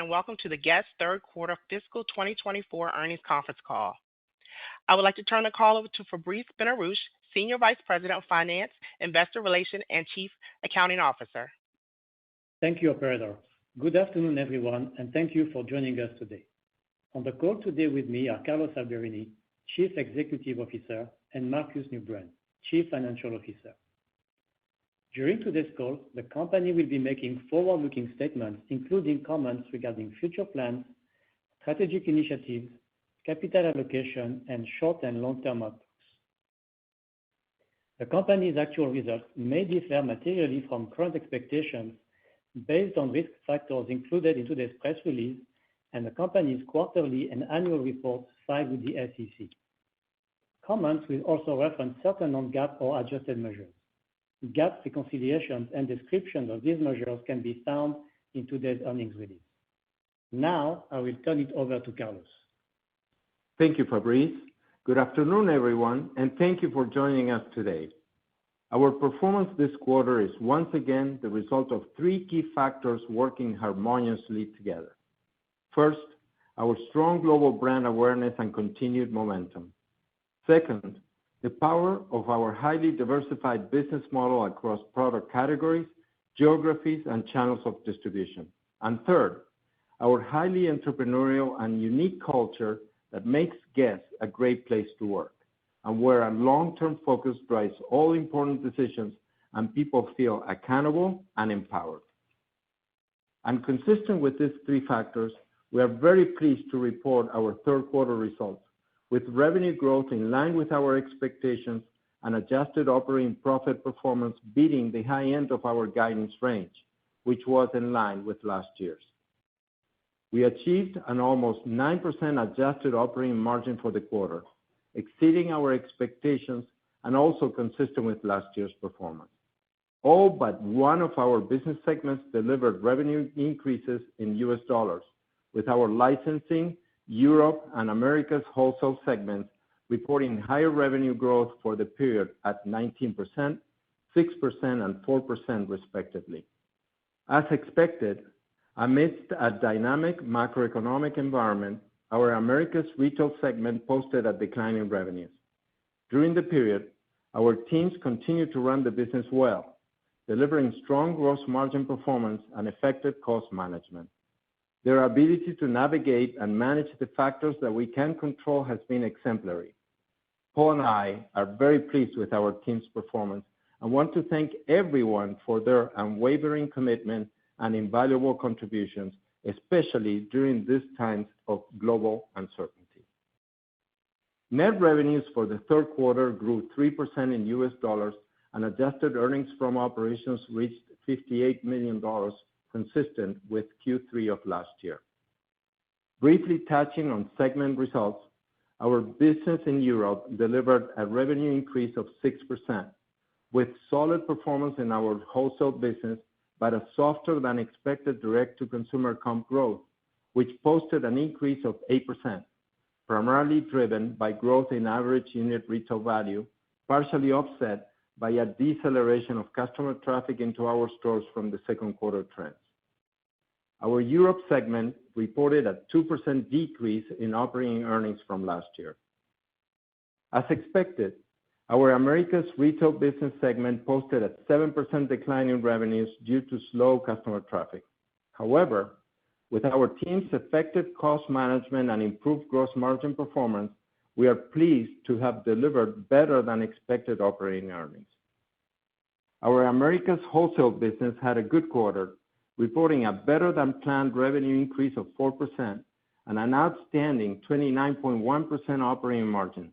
and welcome to the GES third quarter fiscal 2024 earnings conference call. I would like to turn the call over to Fabrice Benarouche, Senior Vice President of Finance, Investor Relations, and Chief Accounting Officer. Thank you, Operator. Good afternoon, everyone, and thank you for joining us today. On the call today with me are Carlos Alberini, Chief Executive Officer, and Markus Neubrand, Chief Financial Officer. During today's call, the company will be making forward-looking statements, including comments regarding future plans, strategic initiatives, capital allocation, and short and long-term outlooks. The company's actual results may differ materially from current expectations based on risk factors included in today's press release and the company's quarterly and annual reports filed with the SEC. Comments will also reference certain non-GAAP or adjusted measures. GAAP reconciliations and descriptions of these measures can be found in today's earnings release. Now, I will turn it over to Carlos. Thank you, Fabrice. Good afternoon, everyone, and thank you for joining us today. Our performance this quarter is once again the result of three key factors working harmoniously together. First, our strong global brand awareness and continued momentum. Second, the power of our highly diversified business model across product categories, geographies, and channels of distribution. And third, our highly entrepreneurial and unique culture that makes GES a great place to work, and where a long-term focus drives all important decisions and people feel accountable and empowered. And consistent with these three factors, we are very pleased to report our third quarter results, with revenue growth in line with our expectations and adjusted operating profit performance beating the high end of our guidance range, which was in line with last year's. We achieved an almost 9% adjusted operating margin for the quarter, exceeding our expectations and also consistent with last year's performance. All but one of our business segments delivered revenue increases in US dollars, with our licensing, Europe, and Americas wholesale segments reporting higher revenue growth for the period at 19%, 6%, and 4% respectively. As expected, amidst a dynamic macroeconomic environment, our Americas retail segment posted a decline in revenues. During the period, our teams continued to run the business well, delivering strong gross margin performance and effective cost management. Their ability to navigate and manage the factors that we can control has been exemplary. Paul and I are very pleased with our team's performance and want to thank everyone for their unwavering commitment and invaluable contributions, especially during these times of global uncertainty. Net revenues for the third quarter grew 3% in US dollars, and adjusted earnings from operations reached $58 million, consistent with Q3 of last year. Briefly touching on segment results, our business in Europe delivered a revenue increase of 6%, with solid performance in our wholesale business, but a softer than expected direct-to-consumer comp growth, which posted an increase of 8%, primarily driven by growth in average unit retail value, partially offset by a deceleration of customer traffic into our stores from the second quarter trends. Our Europe segment reported a 2% decrease in operating earnings from last year. As expected, our Americas retail business segment posted a 7% decline in revenues due to slow customer traffic. However, with our team's effective cost management and improved gross margin performance, we are pleased to have delivered better than expected operating earnings. Our Americas wholesale business had a good quarter, reporting a better than planned revenue increase of 4% and an outstanding 29.1% operating margin.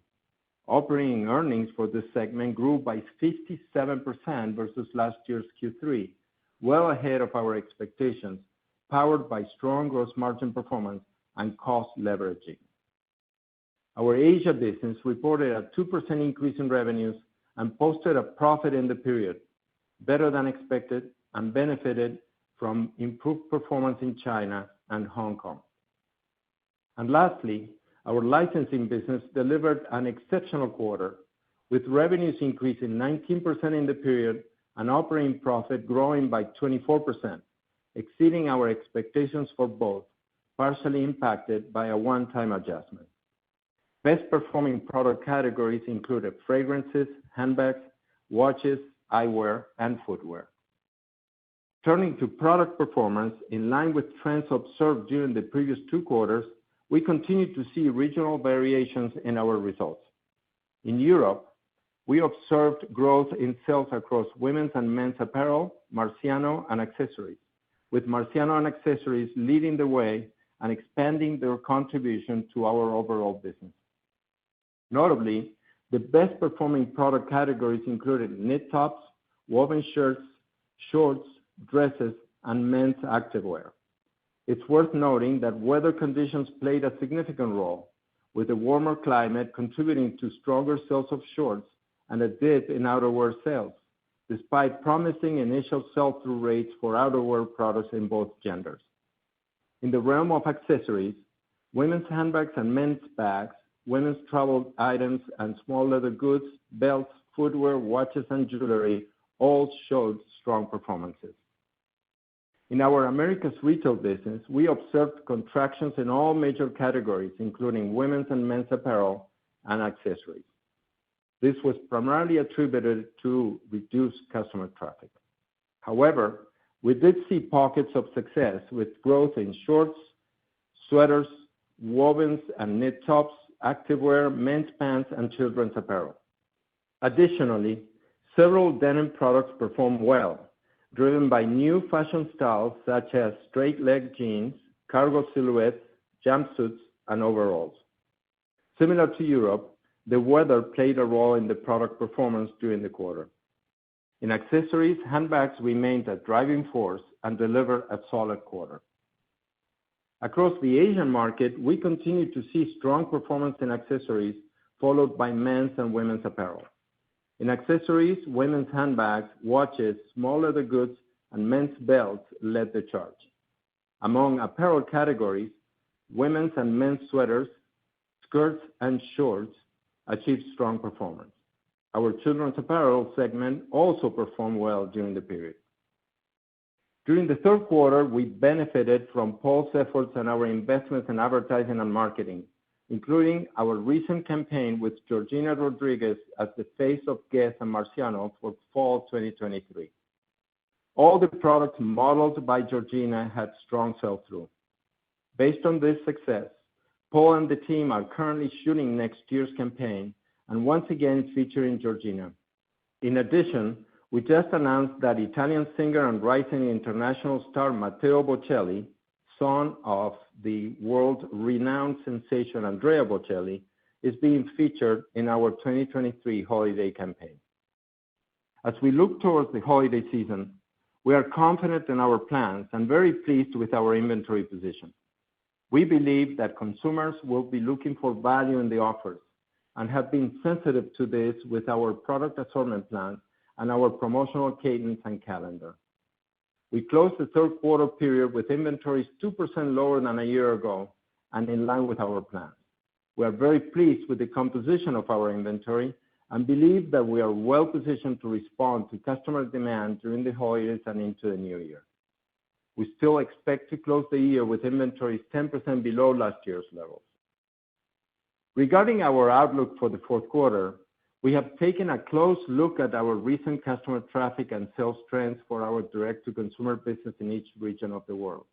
Operating earnings for this segment grew by 57% versus last year's Q3, well ahead of our expectations, powered by strong gross margin performance and cost leveraging. Our Asia business reported a 2% increase in revenues and posted a profit in the period, better than expected, and benefited from improved performance in China and Hong Kong. And lastly, our licensing business delivered an exceptional quarter, with revenues increasing 19% in the period and operating profit growing by 24%, exceeding our expectations for both, partially impacted by a one-time adjustment. Best-performing product categories included fragrances, handbags, watches, eyewear, and footwear. Turning to product performance, in line with trends observed during the previous 2 quarters, we continue to see regional variations in our results. In Europe, we observed growth in sales across women's and men's apparel, Marciano, and accessories, with Marciano and accessories leading the way and expanding their contribution to our overall business. Notably, the best-performing product categories included knit tops, woven shirts, shorts, dresses, and men's activewear. It's worth noting that weather conditions played a significant role, with a warmer climate contributing to stronger sales of shorts and a dip in outerwear sales, despite promising initial sell-through rates for outerwear products in both genders. In the realm of accessories, women's handbags and men's bags, women's travel items, and small leather goods, belts, footwear, watches, and jewelry all showed strong performances. In our Americas retail business, we observed contractions in all major categories, including women's and men's apparel and accessories. This was primarily attributed to reduced customer traffic. However, we did see pockets of success with growth in shorts, sweaters, wovens and knit tops, activewear, men's pants, and children's apparel. Additionally, several denim products performed well, driven by new fashion styles such as straight-leg jeans, cargo silhouettes, jumpsuits, and overalls. Similar to Europe, the weather played a role in the product performance during the quarter. In accessories, handbags remained a driving force and delivered a solid quarter. Across the Asian market, we continue to see strong performance in accessories, followed by men's and women's apparel. In accessories, women's handbags, watches, small leather goods, and men's belts led the charge. Among apparel categories, women's and men's sweaters, skirts, and shorts achieved strong performance. Our children's apparel segment also performed well during the period. During the third quarter, we benefited from Paul's efforts and our investments in advertising and marketing, including our recent campaign with Georgina Rodriguez as the face of GES and Marciano for fall 2023. All the products modeled by Georgina had strong sell-through. Based on this success, Paul and the team are currently shooting next year's campaign and once again featuring Georgina. In addition, we just announced that Italian singer and rising international star Matteo Bocelli, son of the world-renowned sensation Andrea Bocelli, is being featured in our 2023 holiday campaign. As we look towards the holiday season, we are confident in our plans and very pleased with our inventory position. We believe that consumers will be looking for value in the offers and have been sensitive to this with our product assortment plans and our promotional cadence and calendar. We closed the third quarter period with inventories 2% lower than a year ago and in line with our plans. We are very pleased with the composition of our inventory and believe that we are well positioned to respond to customer demand during the holidays and into the new year. We still expect to close the year with inventories 10% below last year's levels. Regarding our outlook for the fourth quarter, we have taken a close look at our recent customer traffic and sales trends for our direct-to-consumer business in each region of the world.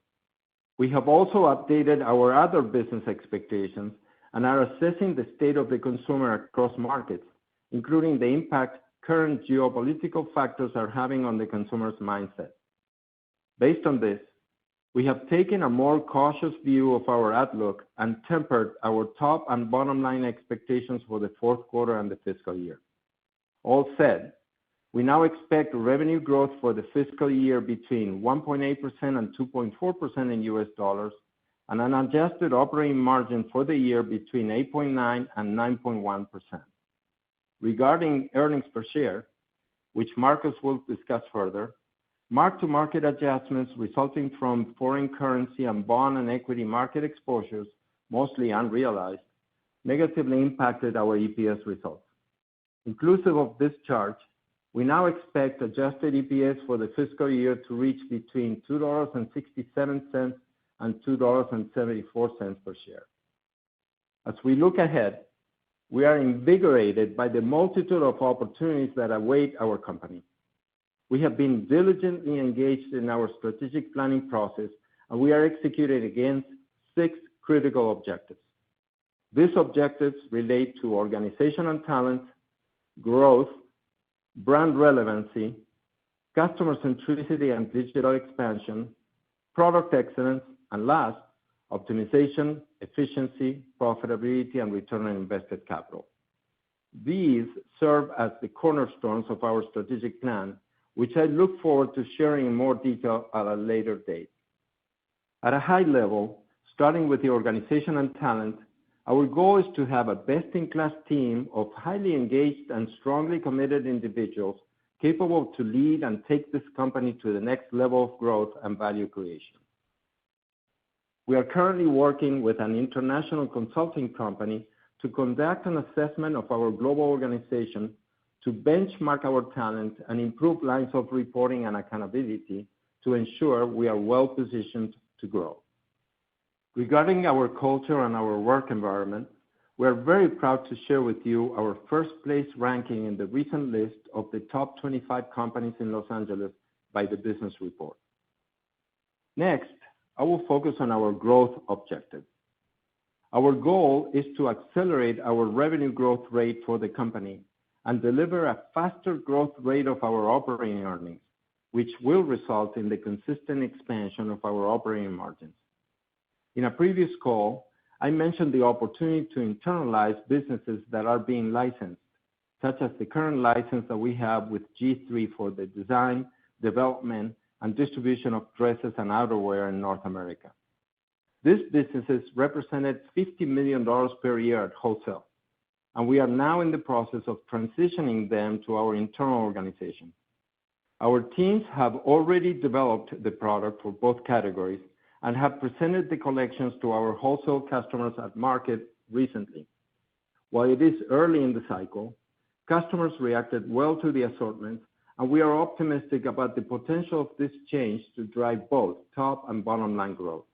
We have also updated our other business expectations and are assessing the state of the consumer across markets, including the impact current geopolitical factors are having on the consumer's mindset. Based on this, we have taken a more cautious view of our outlook and tempered our top and bottom line expectations for the fourth quarter and the fiscal year. All said, we now expect revenue growth for the fiscal year between 1.8% and 2.4% in US dollars, and an adjusted operating margin for the year between 8.9% and 9.1%. Regarding earnings per share, which Marcus will discuss further, mark-to-market adjustments resulting from foreign currency and bond and equity market exposures, mostly unrealized, negatively impacted our EPS results. Inclusive of this charge, we now expect adjusted EPS for the fiscal year to reach between $2.67 and $2.74 per share. As we look ahead, we are invigorated by the multitude of opportunities that await our company. We have been diligently engaged in our strategic planning process, and we are executing against 6 critical objectives. These objectives relate to organizational talent, growth, brand relevancy, customer centricity and digital expansion, product excellence, and last, optimization, efficiency, profitability, and return on invested capital. These serve as the cornerstones of our strategic plan, which I look forward to sharing in more detail at a later date. At a high level, starting with the organization and talent, our goal is to have a best-in-class team of highly engaged and strongly committed individuals capable to lead and take this company to the next level of growth and value creation. We are currently working with an international consulting company to conduct an assessment of our global organization to benchmark our talent and improve lines of reporting and accountability to ensure we are well-positioned to grow. Regarding our culture and our work environment, we are very proud to share with you our first-place ranking in the recent list of the top 25 companies in Los Angeles by the Business Report. Next, I will focus on our growth objective. Our goal is to accelerate our revenue growth rate for the company and deliver a faster growth rate of our operating earnings, which will result in the consistent expansion of our operating margins. In a previous call, I mentioned the opportunity to internalize businesses that are being licensed, such as the current license that we have with G3 for the design, development, and distribution of dresses and outerwear in North America. These businesses represented $50 million per year at wholesale, and we are now in the process of transitioning them to our internal organization. Our teams have already developed the product for both categories and have presented the collections to our wholesale customers at market recently. While it is early in the cycle, customers reacted well to the assortment, and we are optimistic about the potential of this change to drive both top and bottom line growth.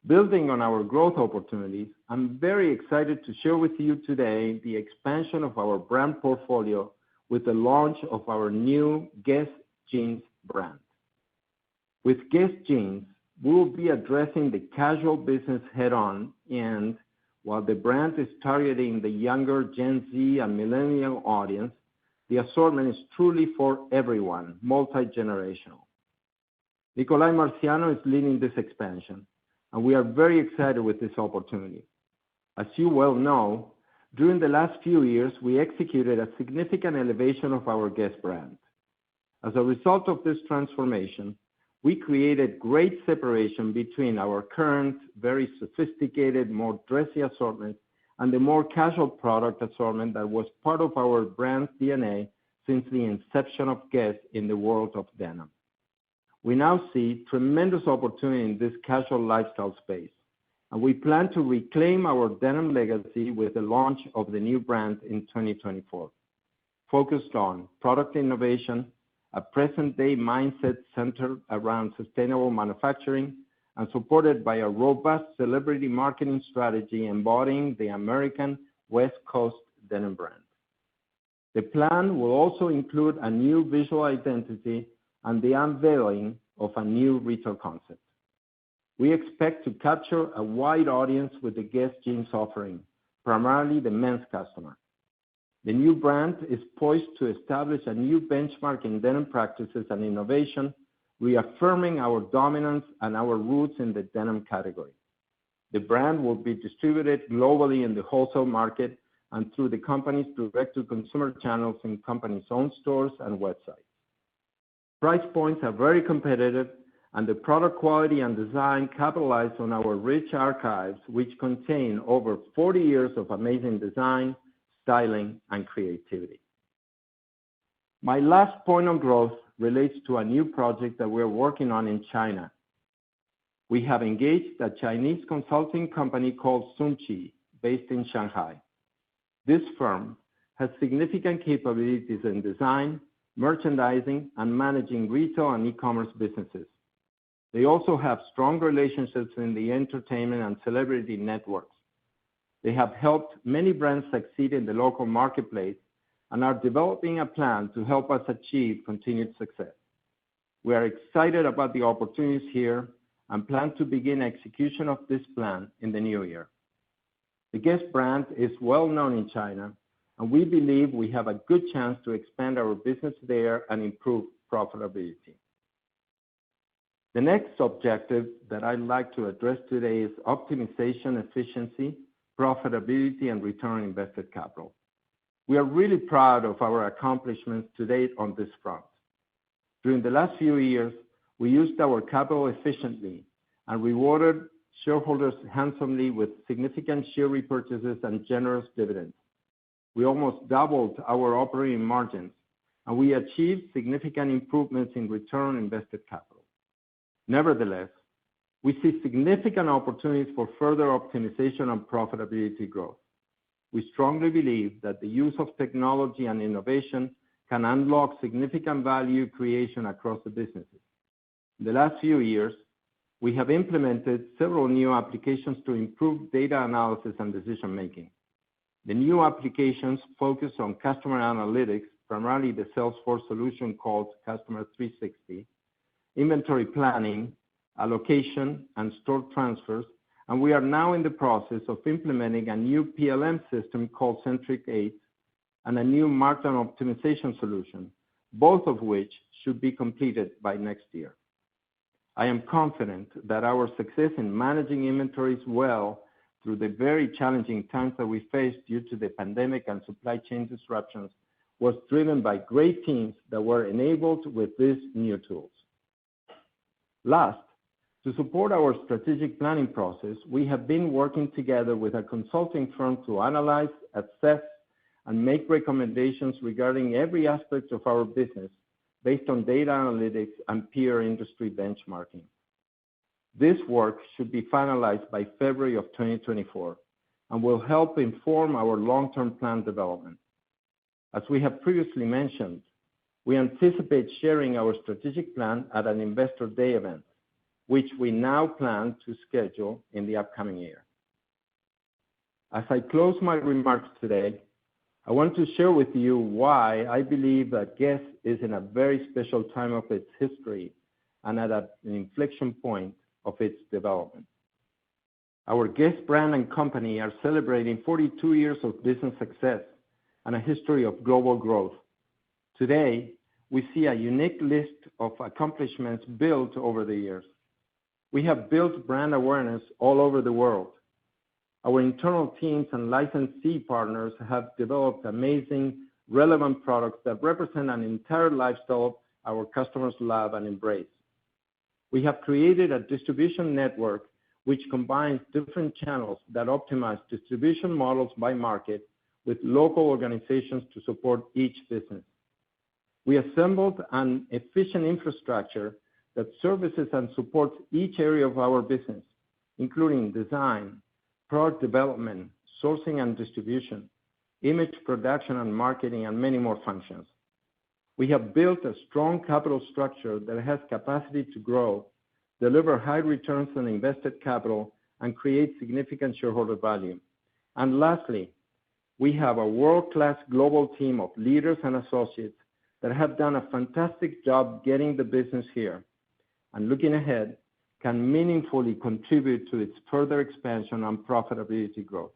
Building on our growth opportunities, I'm very excited to share with you today the expansion of our brand portfolio with the launch of our new GES Jeans brand. With GES Jeans, we will be addressing the casual business head-on, and while the brand is targeting the younger Gen Z and millennial audience, the assortment is truly for everyone, multi-generational. Nicolai Marciano is leading this expansion, and we are very excited with this opportunity. As you well know, during the last few years, we executed a significant elevation of our GES brand. As a result of this transformation, we created great separation between our current, very sophisticated, more dressy assortment and the more casual product assortment that was part of our brand's DNA since the inception of GES in the world of denim. We now see tremendous opportunity in this casual lifestyle space, and we plan to reclaim our denim legacy with the launch of the new brand in 2024, focused on product innovation, a present-day mindset centered around sustainable manufacturing, and supported by a robust celebrity marketing strategy embodying the American West Coast denim brand. The plan will also include a new visual identity and the unveiling of a new retail concept. We expect to capture a wide audience with the GES Jeans offering, primarily the men's customer. The new brand is poised to establish a new benchmark in denim practices and innovation, reaffirming our dominance and our roots in the denim category. The brand will be distributed globally in the wholesale market and through the company's direct-to-consumer channels in company's own stores and websites. Price points are very competitive, and the product quality and design capitalize on our rich archives, which contain over 40 years of amazing design, styling, and creativity. My last point on growth relates to a new project that we're working on in China. We have engaged a Chinese consulting company called Sunqi, based in Shanghai. This firm has significant capabilities in design, merchandising, and managing retail and e-commerce businesses. They also have strong relationships in the entertainment and celebrity networks. They have helped many brands succeed in the local marketplace and are developing a plan to help us achieve continued success. We are excited about the opportunities here and plan to begin execution of this plan in the new year. The GES brand is well known in China, and we believe we have a good chance to expand our business there and improve profitability. The next objective that I'd like to address today is optimization, efficiency, profitability, and return on invested capital. We are really proud of our accomplishments to date on this front. During the last few years, we used our capital efficiently and rewarded shareholders handsomely with significant share repurchases and generous dividends. We almost doubled our operating margins, and we achieved significant improvements in return on invested capital. Nevertheless, we see significant opportunities for further optimization and profitability growth. We strongly believe that the use of technology and innovation can unlock significant value creation across the businesses. In the last few years, we have implemented several new applications to improve data analysis and decision-making. The new applications focus on customer analytics, primarily the Salesforce solution called Customer 360, inventory planning, allocation, and store transfers, and we are now in the process of implementing a new PLM system called Centric 8 and a new markdown optimization solution, both of which should be completed by next year. I am confident that our success in managing inventories well through the very challenging times that we faced due to the pandemic and supply chain disruptions was driven by great teams that were enabled with these new tools. Last, to support our strategic planning process, we have been working together with a consulting firm to analyze, assess, and make recommendations regarding every aspect of our business based on data analytics and peer industry benchmarking. This work should be finalized by February of 2024 and will help inform our long-term plan development. As we have previously mentioned, we anticipate sharing our strategic plan at an Investor Day event, which we now plan to schedule in the upcoming year. As I close my remarks today, I want to share with you why I believe that GES is in a very special time of its history and at an inflection point of its development. Our GES brand and company are celebrating 42 years of business success and a history of global growth. Today, we see a unique list of accomplishments built over the years. We have built brand awareness all over the world. Our internal teams and licensee partners have developed amazing, relevant products that represent an entire lifestyle our customers love and embrace. We have created a distribution network which combines different channels that optimize distribution models by market with local organizations to support each business. We assembled an efficient infrastructure that services and supports each area of our business, including design, product development, sourcing and distribution, image production and marketing, and many more functions. We have built a strong capital structure that has capacity to grow, deliver high returns on invested capital, and create significant shareholder value. And lastly, we have a world-class global team of leaders and associates that have done a fantastic job getting the business here, and looking ahead, can meaningfully contribute to its further expansion and profitability growth.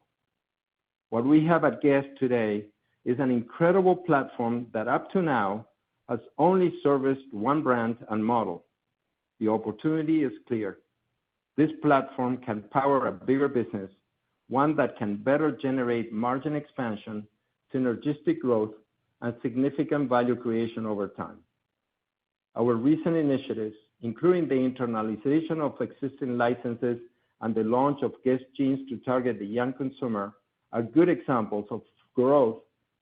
What we have at GES today is an incredible platform that up to now has only serviced one brand and model. The opportunity is clear. This platform can power a bigger business, one that can better generate margin expansion, synergistic growth, and significant value creation over time. Our recent initiatives, including the internalization of existing licenses and the launch of GES Jeans to target the young consumer, are good examples of growth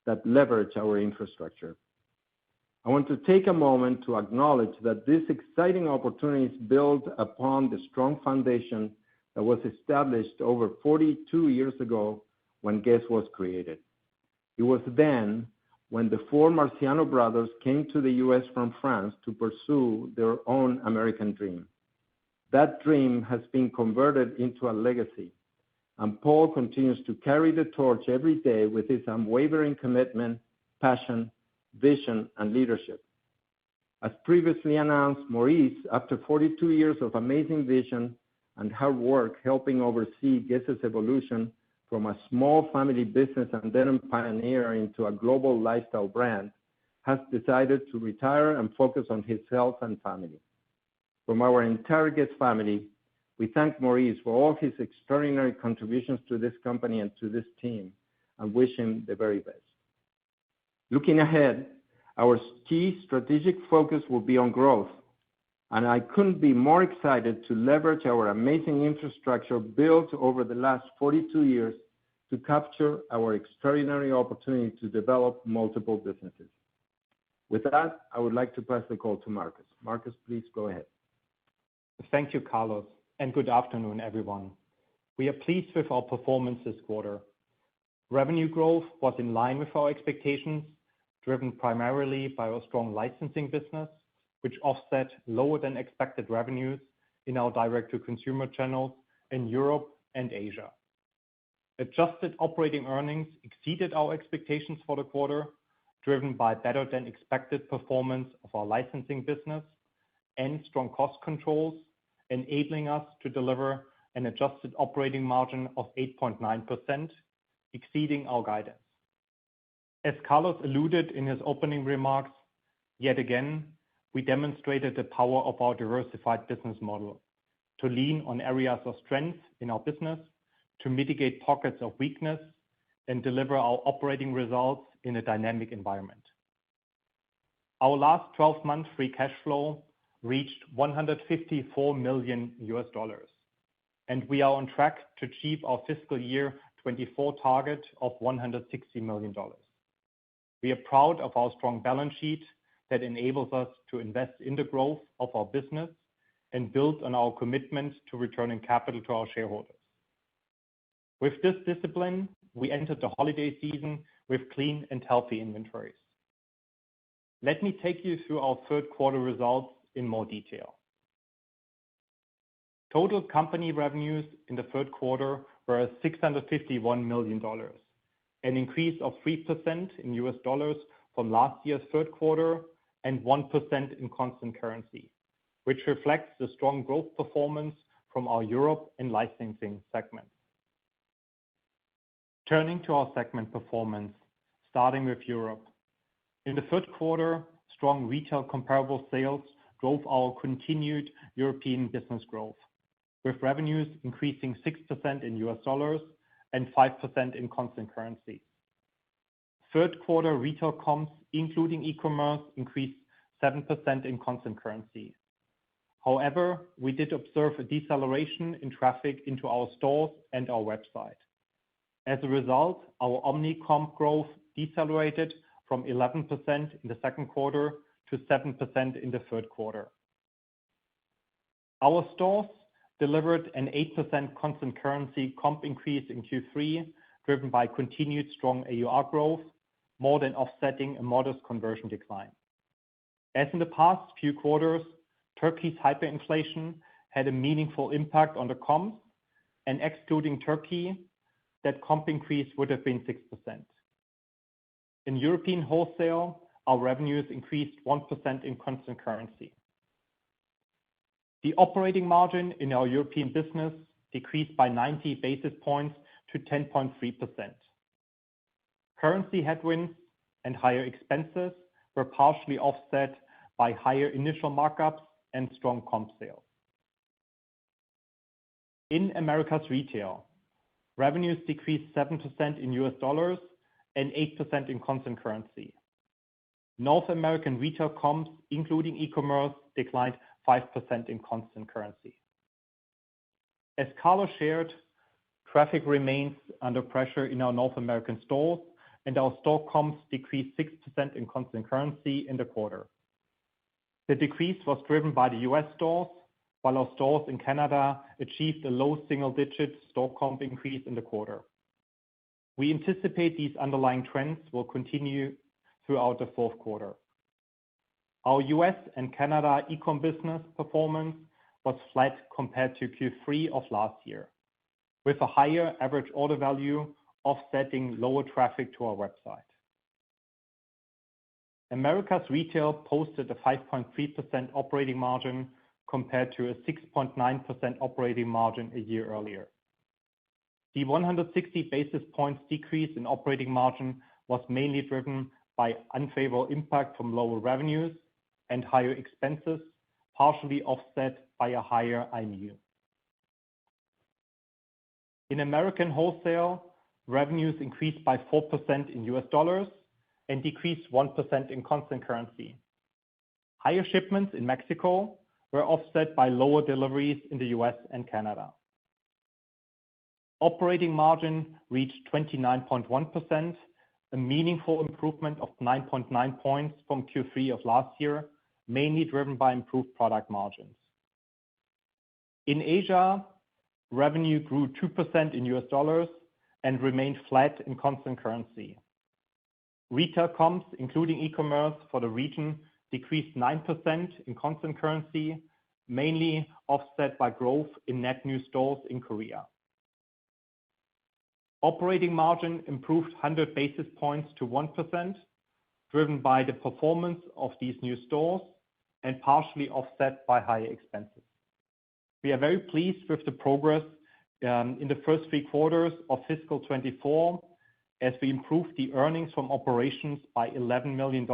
that leverage our infrastructure. I want to take a moment to acknowledge that these exciting opportunities build upon the strong foundation that was established over 42 years ago when GES was created. It was then when the four Marciano brothers came to the U.S. from France to pursue their own American dream. That dream has been converted into a legacy, and Paul continues to carry the torch every day with his unwavering commitment, passion, vision, and leadership. As previously announced, Maurice, after 42 years of amazing vision and hard work helping oversee GES's evolution from a small family business and denim pioneer into a global lifestyle brand, has decided to retire and focus on his health and family. From our entire GES family, we thank Maurice for all his extraordinary contributions to this company and to this team, and wish him the very best. Looking ahead, our key strategic focus will be on growth, and I couldn't be more excited to leverage our amazing infrastructure built over the last 42 years to capture our extraordinary opportunity to develop multiple businesses. With that, I would like to pass the call to Marcus. Marcus, please go ahead. Thank you, Carlos, and good afternoon, everyone. We are pleased with our performance this quarter. Revenue growth was in line with our expectations, driven primarily by our strong licensing business, which offset lower than expected revenues in our direct-to-consumer channels in Europe and Asia. Adjusted operating earnings exceeded our expectations for the quarter, driven by better than expected performance of our licensing business and strong cost controls, enabling us to deliver an adjusted operating margin of 8.9%, exceeding our guidance. As Carlos alluded in his opening remarks, yet again, we demonstrated the power of our diversified business model to lean on areas of strength in our business, to mitigate pockets of weakness, and deliver our operating results in a dynamic environment. Our last 12-month free cash flow reached $154 million, and we are on track to achieve our fiscal year 24 target of $160 million. We are proud of our strong balance sheet that enables us to invest in the growth of our business and build on our commitment to returning capital to our shareholders. With this discipline, we entered the holiday season with clean and healthy inventories. Let me take you through our third quarter results in more detail. Total company revenues in the third quarter were $651 million, an increase of 3% in US dollars from last year's third quarter and 1% in constant currency, which reflects the strong growth performance from our Europe and licensing segments. Turning to our segment performance, starting with Europe. In the third quarter, strong retail comparable sales drove our continued European business growth, with revenues increasing 6% in US dollars and 5% in constant currency. Third quarter retail comps, including e-commerce, increased 7% in constant currency. However, we did observe a deceleration in traffic into our stores and our website. As a result, our omni-comp growth decelerated from 11% in the second quarter to 7% in the third quarter. Our stores delivered an 8% constant currency comp increase in Q3, driven by continued strong AUR growth, more than offsetting a modest conversion decline. As in the past few quarters, Turkey's hyperinflation had a meaningful impact on the comps, and excluding Turkey, that comp increase would have been 6%. In European wholesale, our revenues increased 1% in constant currency. The operating margin in our European business decreased by 90 basis points to 10.3%. Currency headwinds and higher expenses were partially offset by higher initial markups and strong comp sales. In Americas retail, revenues decreased 7% in US dollars and 8% in constant currency. North American retail comps, including e-commerce, declined 5% in constant currency. As Carlos shared, traffic remains under pressure in our North American stores, and our store comps decreased 6% in constant currency in the quarter. The decrease was driven by the US stores, while our stores in Canada achieved a low single-digit store comp increase in the quarter. We anticipate these underlying trends will continue throughout the fourth quarter. Our US and Canada e-com business performance was flat compared to Q3 of last year, with a higher average order value offsetting lower traffic to our website. Americas Retail posted a 5.3% operating margin compared to a 6.9% operating margin a year earlier. The 160 basis points decrease in operating margin was mainly driven by unfavorable impact from lower revenues and higher expenses, partially offset by a higher IMU. In American Wholesale, revenues increased by 4% in US dollars and decreased 1% in constant currency. Higher shipments in Mexico were offset by lower deliveries in the US and Canada. Operating margin reached 29.1%, a meaningful improvement of 9.9 points from Q3 of last year, mainly driven by improved product margins. In Asia, revenue grew 2% in US dollars and remained flat in constant currency. Retail comps, including e-commerce for the region, decreased 9% in constant currency, mainly offset by growth in net new stores in Korea. Operating margin improved 100 basis points to 1%, driven by the performance of these new stores and partially offset by higher expenses. We are very pleased with the progress in the first 3 quarters of fiscal 24, as we improved the earnings from operations by $11 million,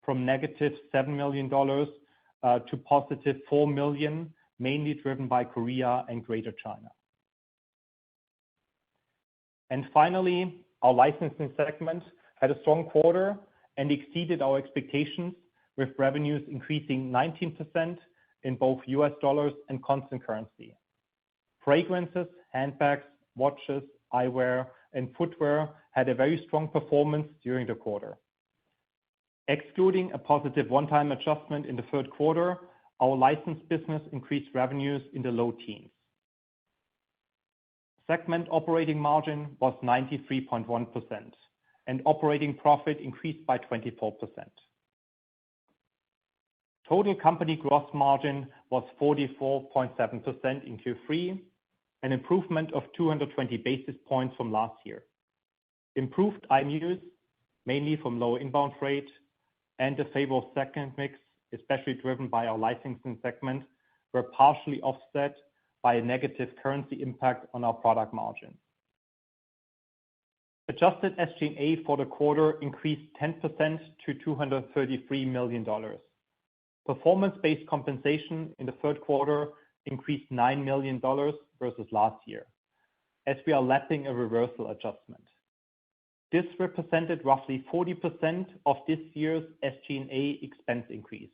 from negative $7 million to positive $4 million, mainly driven by Korea and Greater China. And finally, our licensing segment had a strong quarter and exceeded our expectations, with revenues increasing 19% in both US dollars and constant currency. Fragrances, handbags, watches, eyewear, and footwear had a very strong performance during the quarter. Excluding a positive one-time adjustment in the third quarter, our licensed business increased revenues in the low teens. Segment operating margin was 93.1%, and operating profit increased by 24%. Total company gross margin was 44.7% in Q3, an improvement of 220 basis points from last year. Improved IMUs, mainly from lower inbound freight, and a favorable segment mix, especially driven by our licensing segment, were partially offset by a negative currency impact on our product margin. Adjusted SG&A for the quarter increased 10% to $233 million. Performance-based compensation in the third quarter increased $9 million versus last year, as we are lapping a reversal adjustment. This represented roughly 40% of this year's SG&A expense increase.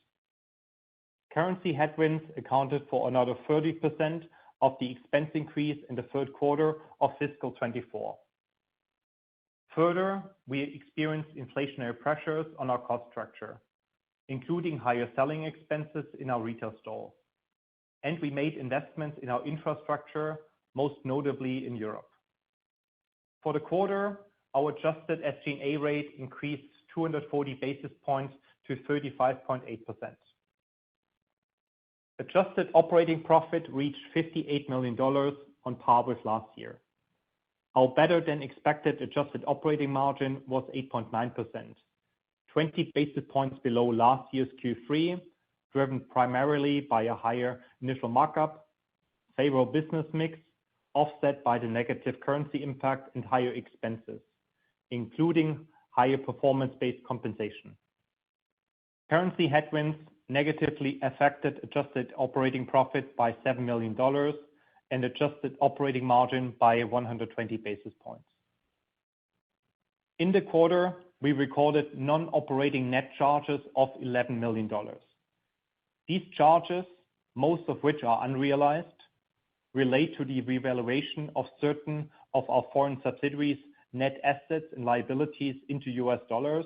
Currency headwinds accounted for another 30% of the expense increase in the third quarter of fiscal 24. Further, we experienced inflationary pressures on our cost structure, including higher selling expenses in our retail stores, and we made investments in our infrastructure, most notably in Europe. For the quarter, our adjusted SG&A rate increased 240 basis points to 35.8%. Adjusted operating profit reached $58 million, on par with last year. Our better-than-expected adjusted operating margin was 8.9%, 20 basis points below last year's Q3, driven primarily by a higher initial markup, favorable business mix, offset by the negative currency impact and higher expenses, including higher performance-based compensation. Currency headwinds negatively affected adjusted operating profit by $7 million and adjusted operating margin by 120 basis points. In the quarter, we recorded non-operating net charges of $11 million. These charges, most of which are unrealized, relate to the revaluation of certain of our foreign subsidiaries' net assets and liabilities into US dollars,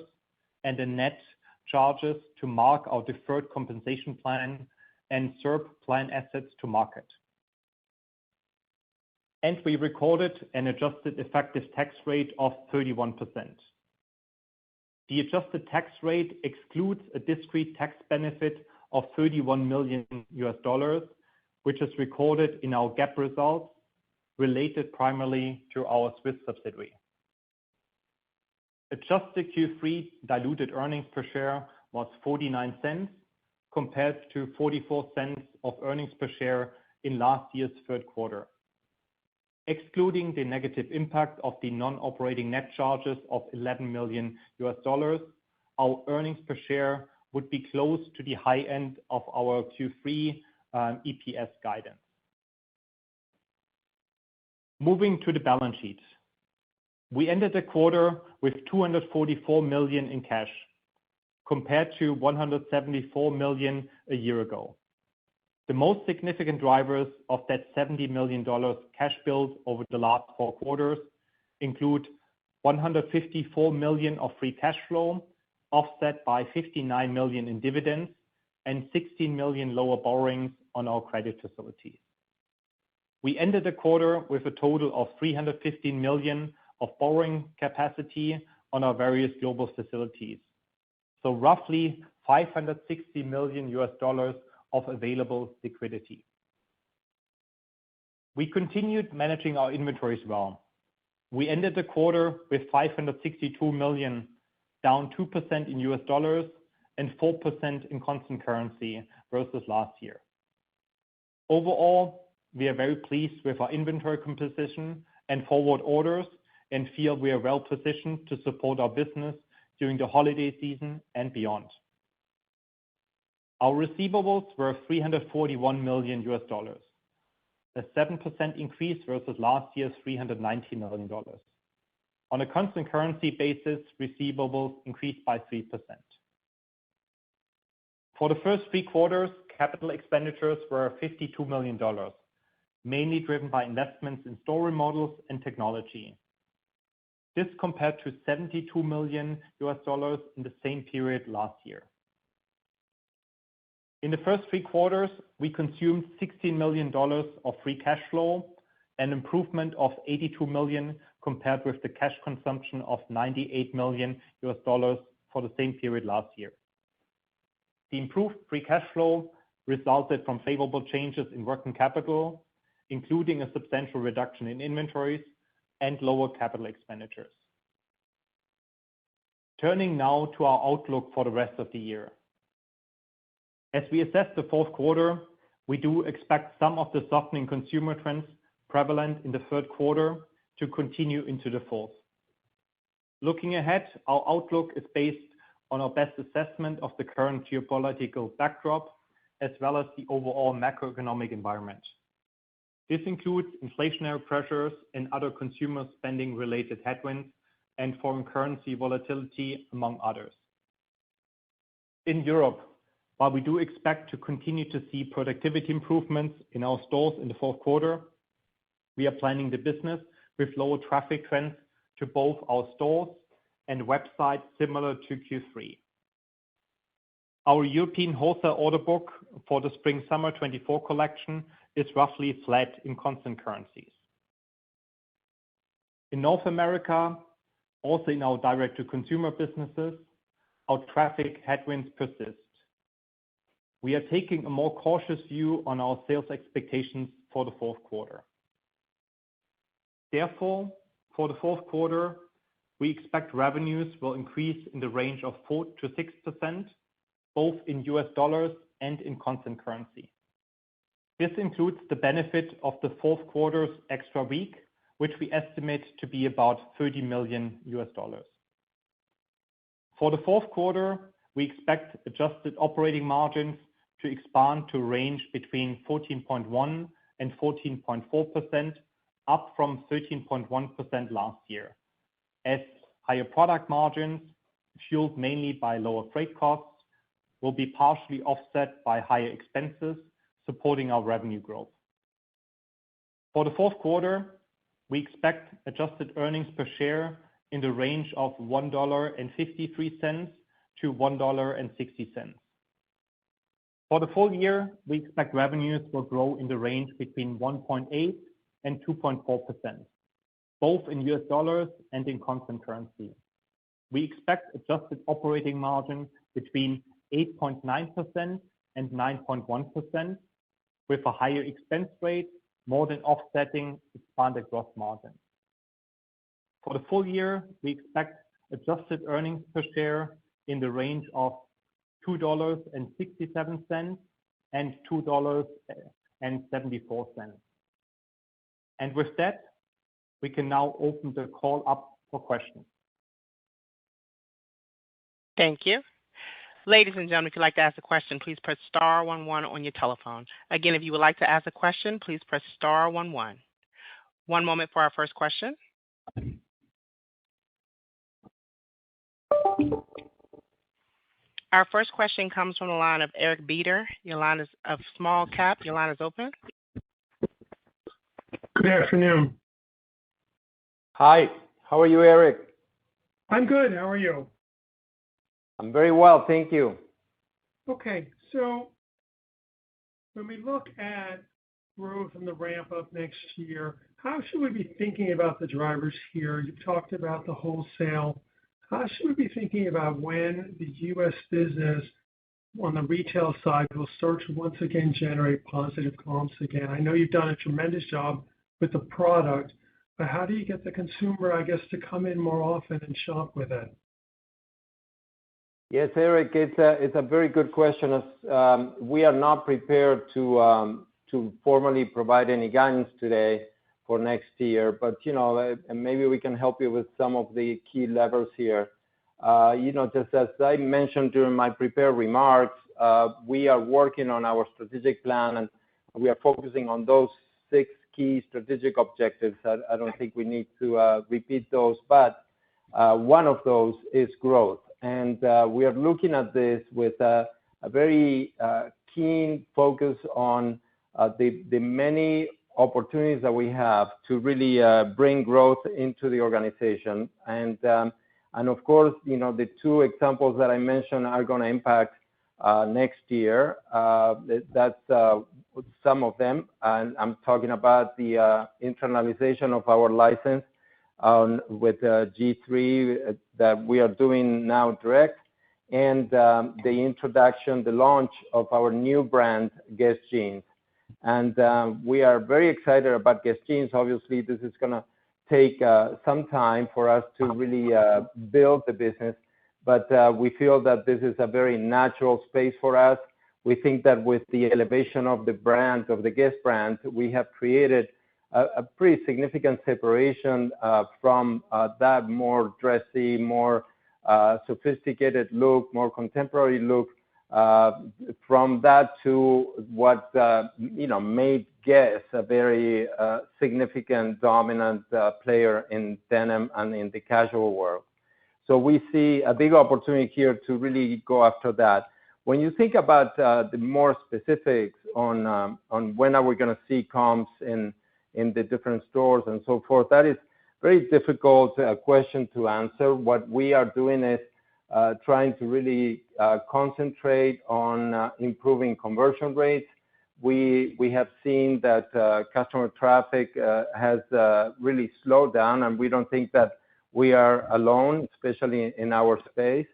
and the net charges to mark our deferred compensation plan and SERP plan assets to market. And we recorded an adjusted effective tax rate of 31%. The adjusted tax rate excludes a discrete tax benefit of $31 million which is recorded in our GAAP results, related primarily to our Swiss subsidiary. Adjusted Q3 diluted earnings per share was $0.49, compared to $0.44 of earnings per share in last year's third quarter. Excluding the negative impact of the non-operating net charges of $11 million, our earnings per share would be close to the high end of our Q3 EPS guidance. Moving to the balance sheet. We ended the quarter with $244 million in cash, compared to $174 million a year ago. The most significant drivers of that $70 million cash build over the last 4 quarters include $154 million of free cash flow, offset by $59 million in dividends and $16 million lower borrowings on our credit facilities. We ended the quarter with a total of $315 million of borrowing capacity on our various global facilities, so roughly $560 million of available liquidity. We continued managing our inventories well. We ended the quarter with $562 million, down 2% in US dollars and 4% in constant currency versus last year. Overall, we are very pleased with our inventory composition and forward orders and feel we are well positioned to support our business during the holiday season and beyond. Our receivables were $341 million, a 7% increase versus last year's $390 million. On a constant currency basis, receivables increased by 3%. For the first 3 quarters, capital expenditures were $52 million, mainly driven by investments in store remodels and technology. This compared to $72 million in the same period last year. In the first 3 quarters, we consumed $16 million of free cash flow, an improvement of $82 million compared with the cash consumption of $98 million for the same period last year. The improved free cash flow resulted from favorable changes in working capital, including a substantial reduction in inventories and lower capital expenditures. Turning now to our outlook for the rest of the year. As we assess the fourth quarter, we do expect some of the softening consumer trends prevalent in the third quarter to continue into the fourth. Looking ahead, our outlook is based on our best assessment of the current geopolitical backdrop, as well as the overall macroeconomic environment. This includes inflationary pressures and other consumer spending-related headwinds and foreign currency volatility, among others. In Europe, while we do expect to continue to see productivity improvements in our stores in the fourth quarter, we are planning the business with lower traffic trends to both our stores and websites similar to Q3. Our European wholesale order book for the Spring/Summer 24 collection is roughly flat in constant currencies. In North America, also in our direct-to-consumer businesses, our traffic headwinds persist. We are taking a more cautious view on our sales expectations for the fourth quarter. Therefore, for the fourth quarter, we expect revenues will increase in the range of 4% to 6%, both in US dollars and in constant currency. This includes the benefit of the fourth quarter's extra week, which we estimate to be about $30 million. For the fourth quarter, we expect adjusted operating margins to expand to range between 14.1% and 14.4%, up from 13.1% last year, as higher product margins, fueled mainly by lower freight costs, will be partially offset by higher expenses supporting our revenue growth. For the fourth quarter, we expect adjusted earnings per share in the range of $1.53 to $1.60. For the full year, we expect revenues will grow in the range between 1.8% and 2.4%, both in US dollars and in constant currency. We expect adjusted operating margin between 8.9% and 9.1%, with a higher expense rate more than offsetting expanded gross margin. For the full year, we expect adjusted earnings per share in the range of $2.67 and $2.74. And with that, we can now open the call up for questions. Thank you. Ladies and gentlemen, if you'd like to ask a question, please press star 11 on your telephone. Again, if you would like to ask a question, please press star 11. One moment for our first question. Our first question comes from the line of Eric Beder. Your line is of Small Cap. Your line is open. Good afternoon. Hi, how are you, Eric? I'm good. How are you? I'm very well, thank you. Okay, so when we look at growth and the ramp up next year, how should we be thinking about the drivers here? You've talked about the wholesale. How should we be thinking about when the U.S. business on the retail side will start to once again generate positive comps again? I know you've done a tremendous job with the product, but how do you get the consumer, I guess, to come in more often and shop with it? Yes, Eric, it's a very good question. We are not prepared to formally provide any guidance today for next year, but maybe we can help you with some of the key levers here. Just as I mentioned during my prepared remarks, we are working on our strategic plan, and we are focusing on those 6 key strategic objectives. I don't think we need to repeat those, but one of those is growth. And we are looking at this with a very keen focus on the many opportunities that we have to really bring growth into the organization. And of course, the 2 examples that I mentioned are going to impact next year. That's some of them. And I'm talking about the internalization of our license with G3 that we are doing now direct, and the introduction, the launch of our new brand, GES Jeans. And we are very excited about GES Jeans. Obviously, this is going to take some time for us to really build the business, but we feel that this is a very natural space for us. We think that with the elevation of the brand, of the GES brand, we have created a pretty significant separation from that more dressy, more sophisticated look, more contemporary look, from that to what made GES a very significant, dominant player in denim and in the casual world. So we see a big opportunity here to really go after that. When you think about the more specifics on when are we going to see comps in the different stores and so forth, that is very difficult question to answer. What we are doing is trying to really concentrate on improving conversion rates. We have seen that customer traffic has really slowed down, and we don't think that we are alone, especially in our space.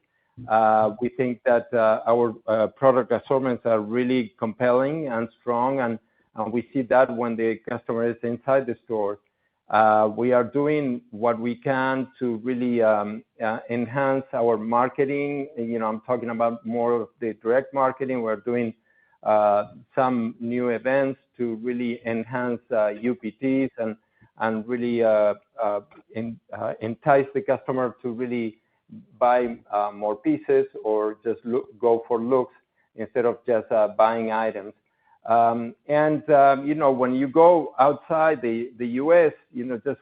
We think that our product assortments are really compelling and strong, and we see that when the customer is inside the store. We are doing what we can to really enhance our marketing. I'm talking about more of the direct marketing. We're doing some new events to really enhance UPTs and really entice the customer to really buy more pieces or just go for looks instead of just buying items. When you go outside the U.S.,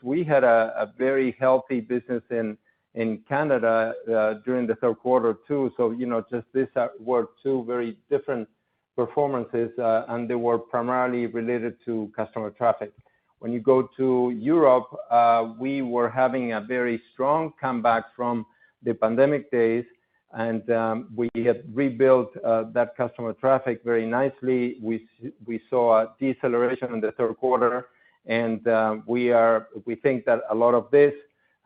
we had a very healthy business in Canada during the third quarter too. So these were 2 very different performances, and they were primarily related to customer traffic. When you go to Europe, we were having a very strong comeback from the pandemic days, and we have rebuilt that customer traffic very nicely. We saw a deceleration in the third quarter, and we think that a lot of this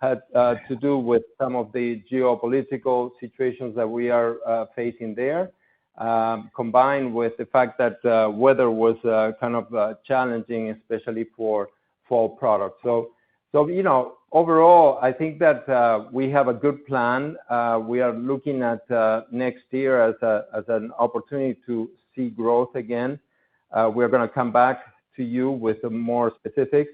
had to do with some of the geopolitical situations that we are facing there. combined with the fact that weather was kind of challenging, especially for fall products. So overall, I think that we have a good plan. We are looking at next year as an opportunity to see growth again. We're going to come back to you with more specifics.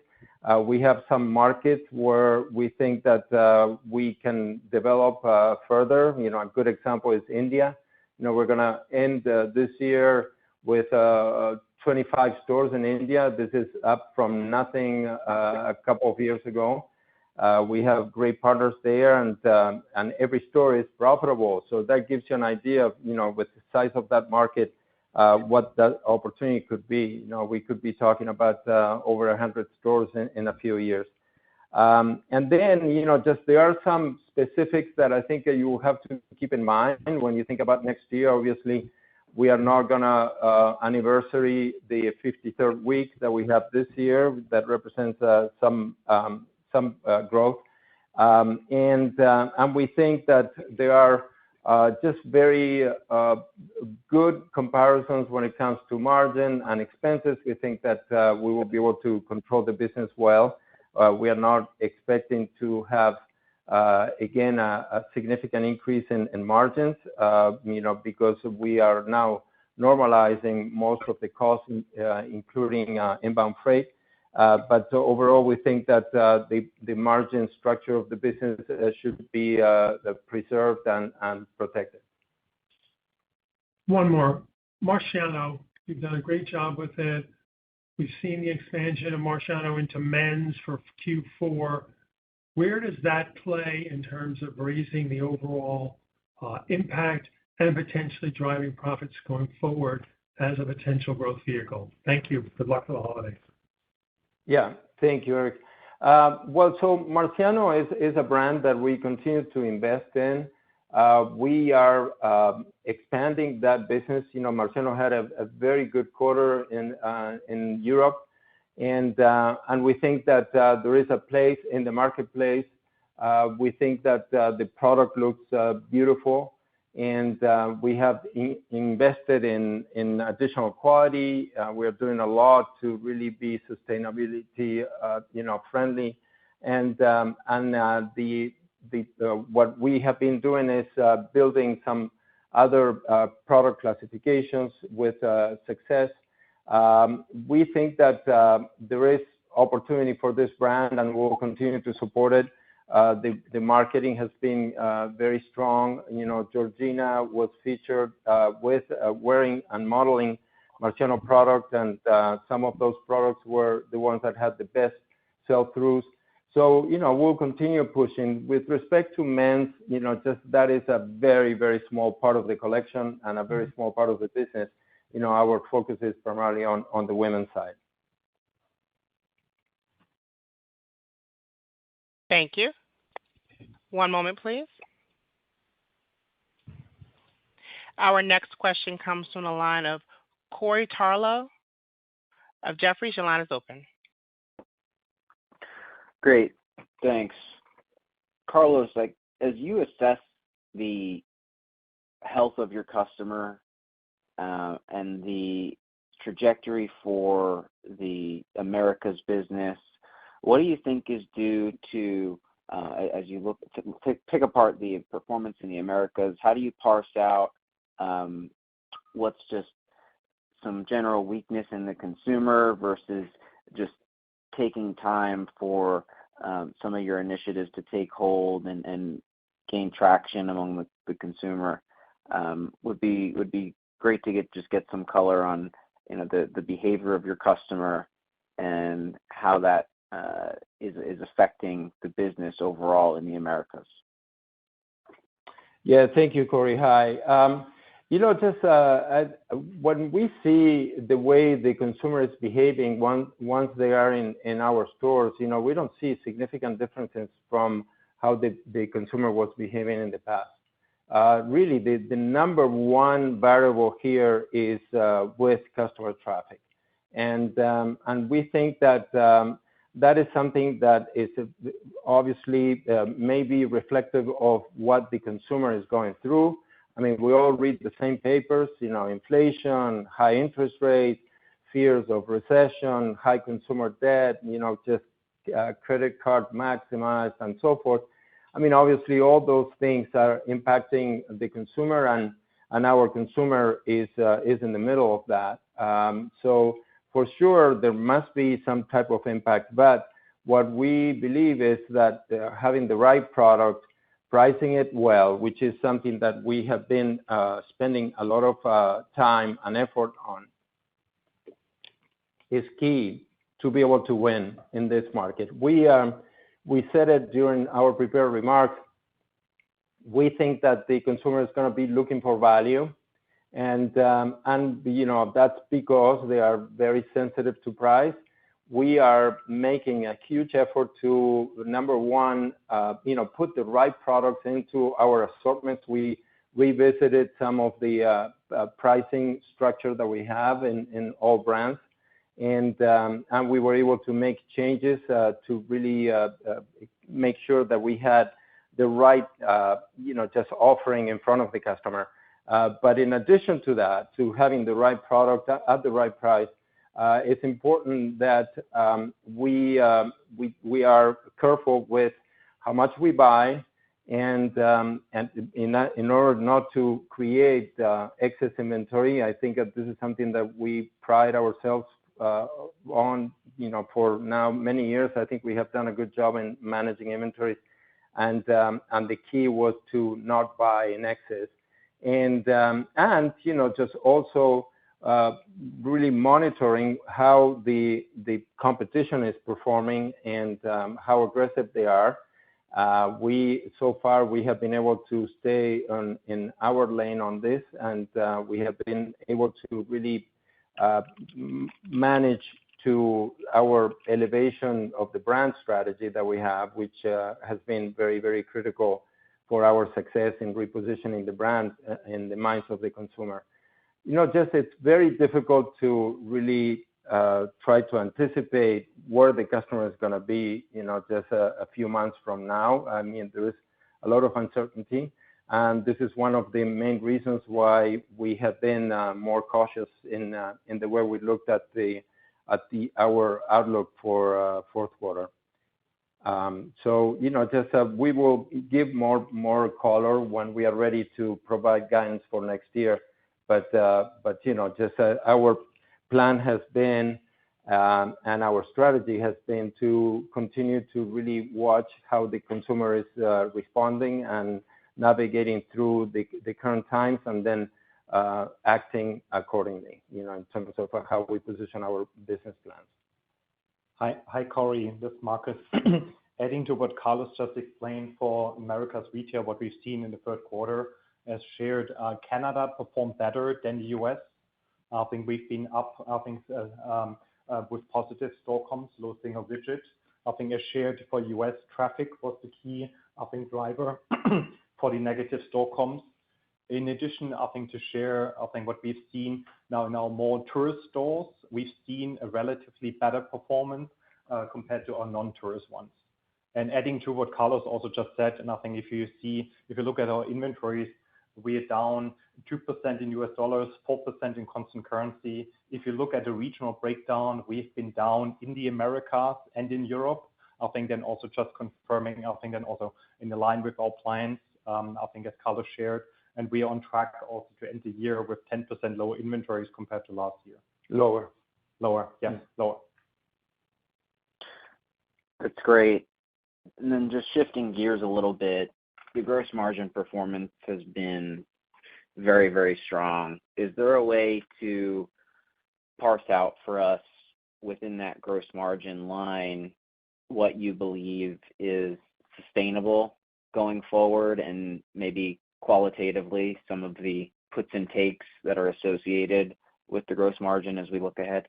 We have some markets where we think that we can develop further. A good example is India. We're going to end this year with 25 stores in India. This is up from nothing a couple of years ago. We have great partners there, and every store is profitable. So that gives you an idea of, with the size of that market, what that opportunity could be. We could be talking about over 100 stores in a few years. And then, there are some specifics that I think you will have to keep in mind when you think about next year. Obviously, we are not going to anniversary the 53rd week that we have this year. That represents some growth. And we think that there are just very good comparisons when it comes to margin and expenses. We think that we will be able to control the business well. We are not expecting to have, again, a significant increase in margins, because we are now normalizing most of the costs, including inbound freight. But overall, we think that the margin structure of the business should be preserved and protected. One more. Marciano, you've done a great job with it. We've seen the expansion of Marciano into men's for Q4. Where does that play in terms of raising the overall impact and potentially driving profits going forward as a potential growth vehicle? Thank you. Good luck for the holidays. Yeah, thank you, Eric. So Marciano is a brand that we continue to invest in. We are expanding that business. Marciano had a very good quarter in Europe, and we think that there is a place in the marketplace. We think that the product looks beautiful, and we have invested in additional quality. We are doing a lot to really be sustainability friendly, and what we have been doing is building some other product classifications with success. We think that there is opportunity for this brand, and we'll continue to support it. The marketing has been very strong. Georgina was featured with wearing and modeling Marciano products, and some of those products were the ones that had the best sell-throughs. So, we'll continue pushing. With respect to men's, just that is a very, very small part of the collection and a very small part of the business. Our focus is primarily on the women's side. Thank you. One moment, please. Our next question comes from the line of Corey Tarlowe of Jefferies. Your line is open. Great. Thanks. Carlos, as you assess the health of your customer and the trajectory for the Americas business, what do you think is due to, as you look to pick apart the performance in the Americas, how do you parse out what's just some general weakness in the consumer versus just taking time for some of your initiatives to take hold and gain traction among the consumer? Would be great to get some color on the behavior of your customer and how that is affecting the business overall in the Americas. Yeah, thank you, Corey. Hi. When we see the way the consumer is behaving once they are in our stores, we don't see significant differences from how the consumer was behaving in the past. Really, the number one variable here is with customer traffic. And we think that that is something that is obviously maybe reflective of what the consumer is going through. I mean, we all read the same papers, inflation, high interest rates, fears of recession, high consumer debt, just credit card maximized and so forth. I mean, obviously, all those things are impacting the consumer, and our consumer is in the middle of that. So for sure, there must be some type of impact. But what we believe is that having the right product, pricing it well, which is something that we have been spending a lot of time and effort on, is key to be able to win in this market. We said it during our prepared remarks. We think that the consumer is going to be looking for value, and that's because they are very sensitive to price. We are making a huge effort to, number one, put the right products into our assortments. We revisited some of the pricing structure that we have in all brands, and we were able to make changes to really make sure that we had the right, just offering in front of the customer. But in addition to that, to having the right product at the right price, it's important that we are careful with how much we buy, and in order not to create excess inventory. I think that this is something that we pride ourselves on, for now many years. I think we have done a good job in managing inventories, and the key was to not buy in excess, and just also really monitoring how the competition is performing and how aggressive they are. So far we have been able to stay in our lane on this, and we have been able to really manage to our elevation of the brand strategy that we have, which has been very, very critical for our success in repositioning the brand in the minds of the consumer. It's very difficult to really try to anticipate where the customer is going to be, just a few months from now. I mean, there is a lot of uncertainty, and this is one of the main reasons why we have been more cautious in the way we looked at our outlook for fourth quarter. So we will give more color when we are ready to provide guidance for next year. But our plan has been, and our strategy has been, to continue to really watch how the consumer is responding and navigating through the current times, and then acting accordingly, in terms of how we position our business plans. Hi, Corey. This is Marcus. Adding to what Carlos just explained for Americas retail, what we've seen in the third quarter, as shared, Canada performed better than the US. I think we've been up, with positive store comps, low single digits. I think as shared for US, traffic was the key, driver for the negative store comps. In addition, to share, what we've seen now in our more tourist stores, we've seen a relatively better performance compared to our non-tourist ones. And adding to what Carlos also just said, and if you look at our inventories, we are down 2% in US dollars, 4% in constant currency. If you look at the regional breakdown, we've been down in the Americas and in Europe. Then also just confirming, then also in line with our plans, as Carlos shared, and we are on track also to end the year with 10% lower inventories compared to last year. Lower. Yes, lower. That's great. And then just shifting gears a little bit, the gross margin performance has been very, very strong. Is there a way to parse out for us within that gross margin line what you believe is sustainable going forward, and maybe qualitatively some of the puts and takes that are associated with the gross margin as we look ahead?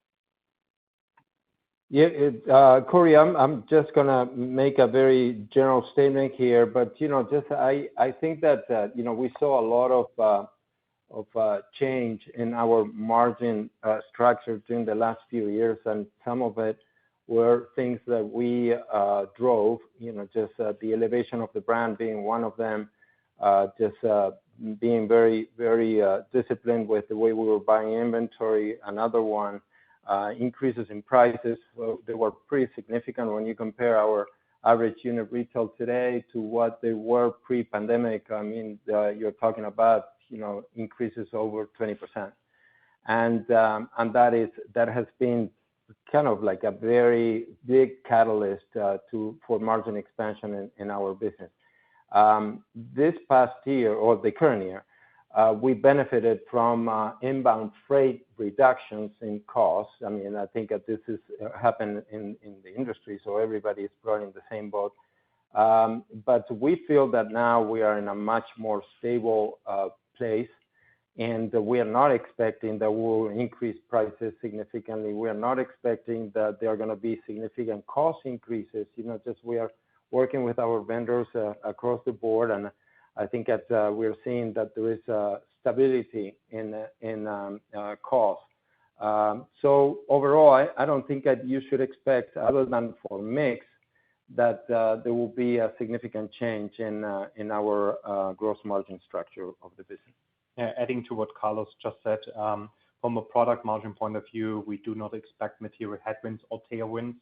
Yeah, Corey, I'm just gonna make a very general statement here, but I think that we saw a lot of change in our margin structure during the last few years, and some of it were things that we drove. The elevation of the brand being one of them, being very, very disciplined with the way we were buying inventory. Another one, increases in prices. Well, they were pretty significant when you compare our average unit retail today to what they were pre-pandemic. I mean, you're talking about, increases over 20%. And that has been kind of like a very big catalyst for margin expansion in our business. This past year, or the current year, we benefited from inbound freight reductions in costs. I mean, I think that this is happened in the industry, so everybody is probably in the same boat. But we feel that now we are in a much more stable place, and we are not expecting that we'll increase prices significantly. We are not expecting that there are going to be significant cost increases. Just we are working with our vendors across the board, and I think that we're seeing that there is stability in cost. So overall, I don't think that you should expect, other than for mix, that there will be a significant change in our gross margin structure of the business. Yeah, adding to what Carlos just said, from a product margin point of view, we do not expect material headwinds or tailwinds.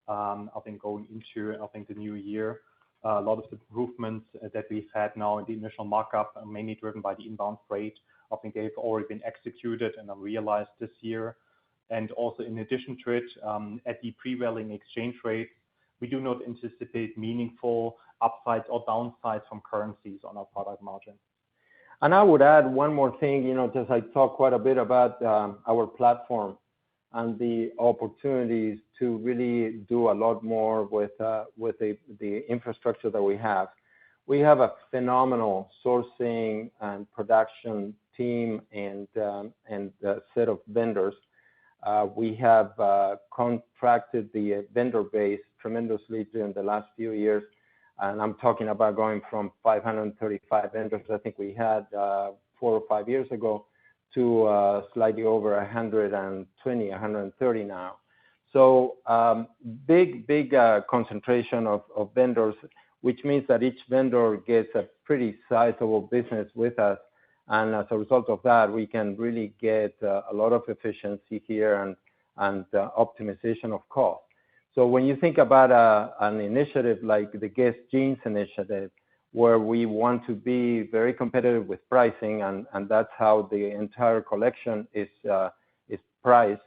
I think going into the new year, a lot of the improvements that we've had now in the initial markup are mainly driven by the inbound freight. I think they've already been executed and are realized this year. And also in addition to it, at the prevailing exchange rates, we do not anticipate meaningful upsides or downsides from currencies on our product margin. And I would add one more thing, just I talk quite a bit about our platform and the opportunities to really do a lot more with the infrastructure that we have. We have a phenomenal sourcing and production team and set of vendors. We have contracted the vendor base tremendously during the last few years. And I'm talking about going from 535 vendors I think we had 4 or 5 years ago to slightly over 120, 130 now. So big concentration of vendors, which means that each vendor gets a pretty sizable business with us. And as a result of that, we can really get a lot of efficiency here and optimization of cost. So when you think about an initiative like the GES Jeans initiative, where we want to be very competitive with pricing, and that's how the entire collection is priced,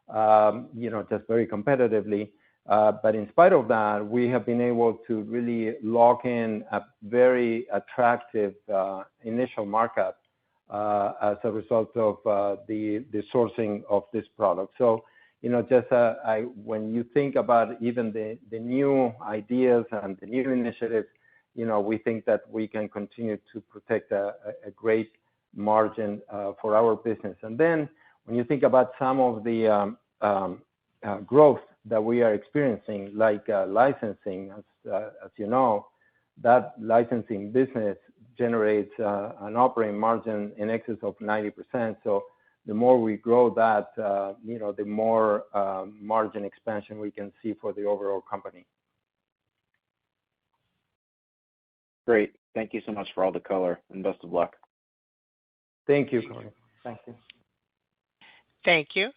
just very competitively. But in spite of that, we have been able to really lock in a very attractive initial markup as a result of the sourcing of this product. So, when you think about even the new ideas and the new initiatives, we think that we can continue to protect a great margin for our business. And then when you think about some of the growth that we are experiencing, like licensing, as you know, that licensing business generates an operating margin in excess of 90%. So the more we grow that, the more margin expansion we can see for the overall company. Great. Thank you so much for all the color, and best of luck. Thank you, Corey. Thank you. Thank you.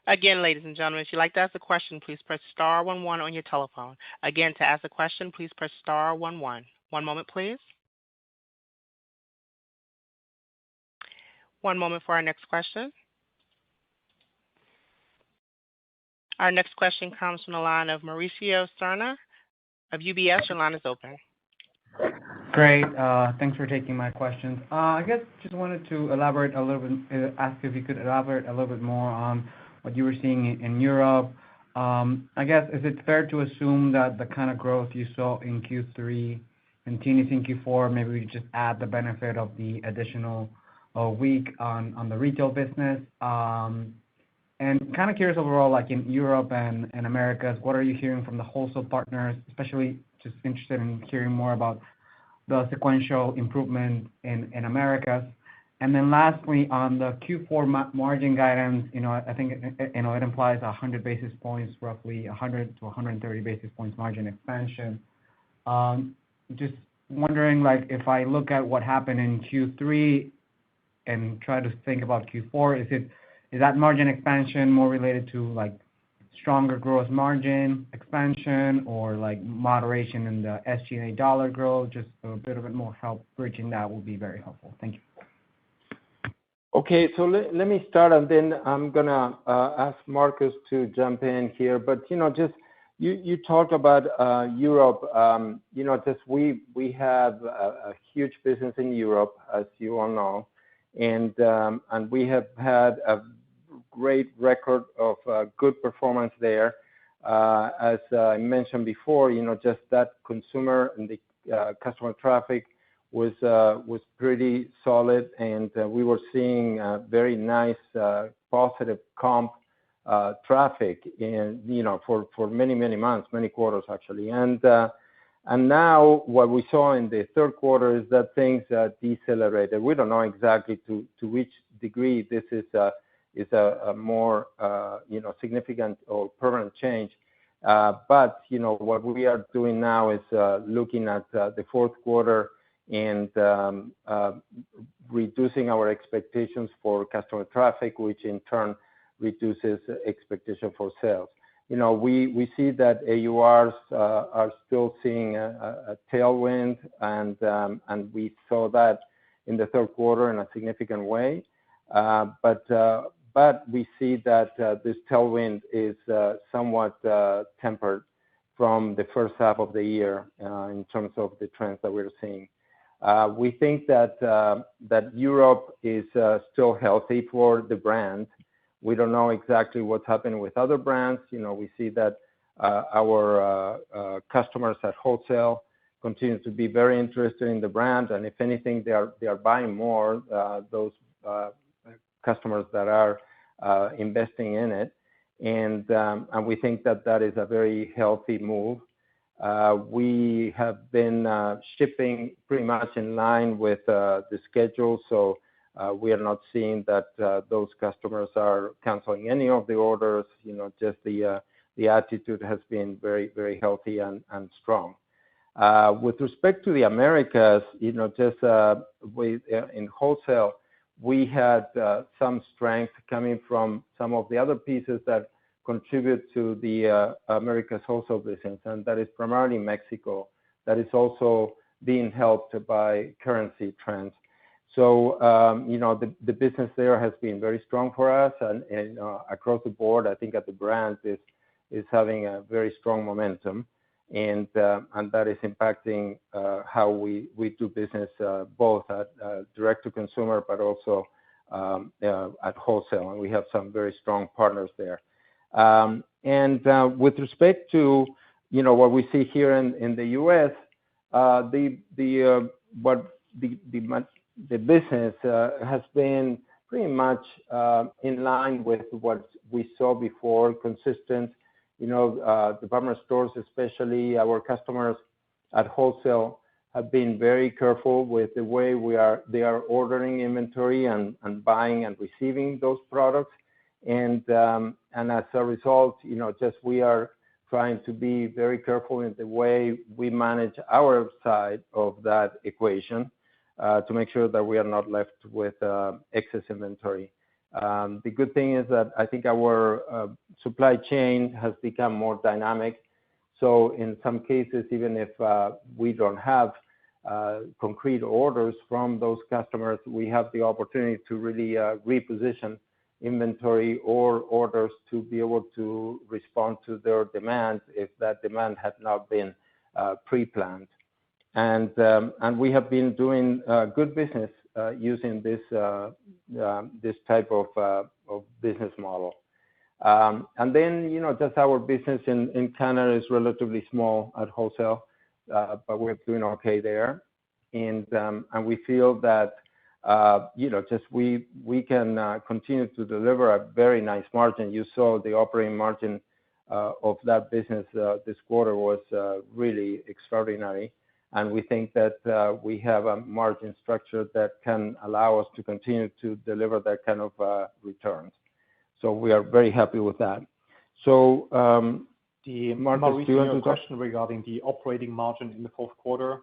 Again, ladies and gentlemen, if you'd like to ask a question, please press star 11 on your telephone. Again, to ask a question, please press star 11. One moment, please. One moment for our next question. Our next question comes from the line of Mauricio Serna of UBS. Your line is open. Great. Thanks for taking my questions. I guess just wanted to elaborate a little bit, ask if you could elaborate a little bit more on what you were seeing in Europe. I guess, is it fair to assume that the kind of growth you saw in Q3 continues in Q4? Maybe we just add the benefit of the additional week on the retail business. And kind of curious overall, like in Europe and Americas, what are you hearing from the wholesale partners, especially just interested in hearing more about the sequential improvement in Americas. And then lastly, on the Q4 margin guidance, I think it implies 100 basis points, roughly 100 to 130 basis points margin expansion. Just wondering, like, if I look at what happened in Q3 and try to think about Q4, is that margin expansion more related to, like, stronger gross margin expansion or, like, moderation in the SG&A dollar growth? Just a bit more help bridging that would be very helpful. Thank you. Okay, so let me start, and then I'm gonna ask Marcus to jump in here. But just you talked about Europe. Just we have a huge business in Europe, as you all know, and we have had a great record of good performance there. As I mentioned before, just that consumer and the customer traffic was pretty solid, and we were seeing very nice positive comp traffic for many months, many quarters actually. And now what we saw in the third quarter is that things decelerated. We don't know exactly to which degree this is a more significant or permanent change. But what we are doing now is looking at the fourth quarter and reducing our expectations for customer traffic, which in turn reduces expectation for sales. We see that AURs are still seeing a tailwind, and we saw that in the third quarter in a significant way. But we see that this tailwind is somewhat tempered from the first half of the year in terms of the trends that we're seeing. We think that Europe is still healthy for the brand. We don't know exactly what's happening with other brands. We see that our customers at wholesale continue to be very interested in the brand, and if anything, they are buying more, those customers that are investing in it. And we think that is a very healthy move. We have been shipping pretty much in line with the schedule, so we are not seeing that those customers are canceling any of the orders. Just the attitude has been very, very healthy and strong. With respect to the Americas, just in wholesale, we had some strength coming from some of the other pieces that contribute to the Americas wholesale business, and that is primarily Mexico. That is also being helped by currency trends. So, the business there has been very strong for us, and across the board, I think that the brand is having a very strong momentum, and that is impacting how we do business both at direct to consumer, but also at wholesale, and we have some very strong partners there. And with respect to what we see here in the U.S., the business has been pretty much in line with what we saw before, consistent. Department stores, especially our customers at wholesale, have been very careful with the way they are ordering inventory and buying and receiving those products. And as a result, just we are trying to be very careful in the way we manage our side of that equation to make sure that we are not left with excess inventory. The good thing is that I think our supply chain has become more dynamic. So in some cases, even if we don't have concrete orders from those customers, we have the opportunity to really reposition inventory or orders to be able to respond to their demand if that demand had not been pre-planned. And we have been doing good business using this type of business model. And then, just our business in Canada is relatively small at wholesale, but we're doing okay there. And we feel that, just we can continue to deliver a very nice margin. You saw the operating margin of that business this quarter was really extraordinary. And we think that we have a margin structure that can allow us to continue to deliver that kind of returns. So we are very happy with that. So, Marcus, do you want to question regarding the operating margin in the fourth quarter?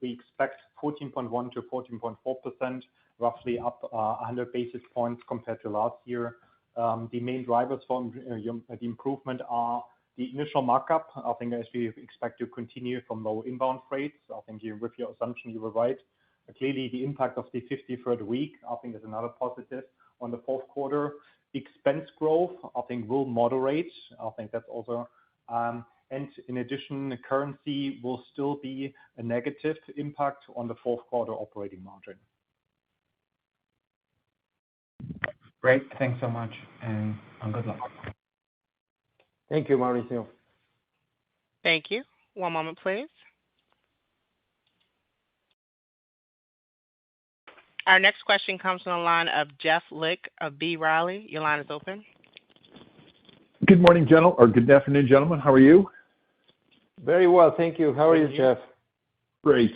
We expect 14.1 to 14.4%, roughly up 100 basis points compared to last year. The main drivers for the improvement are the initial markup. I think as we expect to continue from low inbound freights, I think with your assumption, you were right. Clearly, the impact of the 53rd week, I think, is another positive on the fourth quarter. Expense growth, I think, will moderate. I think that's also, and in addition, currency will still be a negative impact on the fourth quarter operating margin. Great. Thanks so much, and good luck. Thank you, Mauricio. Thank you. One moment, please. Our next question comes from the line of Jeff Lick of B. Riley. Your line is open. Good morning, gentlemen, or good afternoon, gentlemen. How are you? Very well, thank you. How are you, Jeff? Great.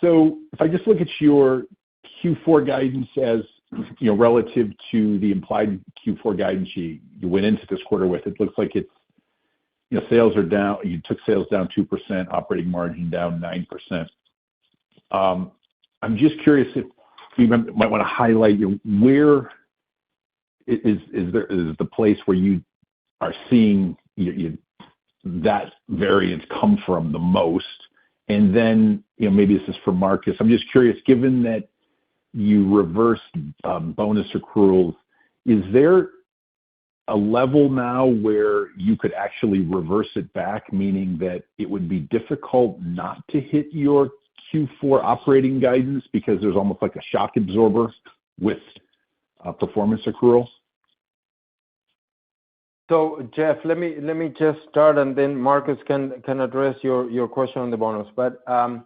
So if I just look at your Q4 guidance as, you know, relative to the implied Q4 guidance you went into this quarter with, it looks like it's, you know, sales are down. You took sales down 2%, operating margin down 9%. I'm just curious if you might want to highlight, you know, where is the place where you are seeing that variance come from the most? And then, you know, maybe this is for Marcus. I'm just curious, given that you reversed bonus accruals, is there a level now where you could actually reverse it back, meaning that it would be difficult not to hit your Q4 operating guidance because there's almost like a shock absorber with performance accruals? So, Jeff, let me just start, and then Marcus can address your question on the bonus. But I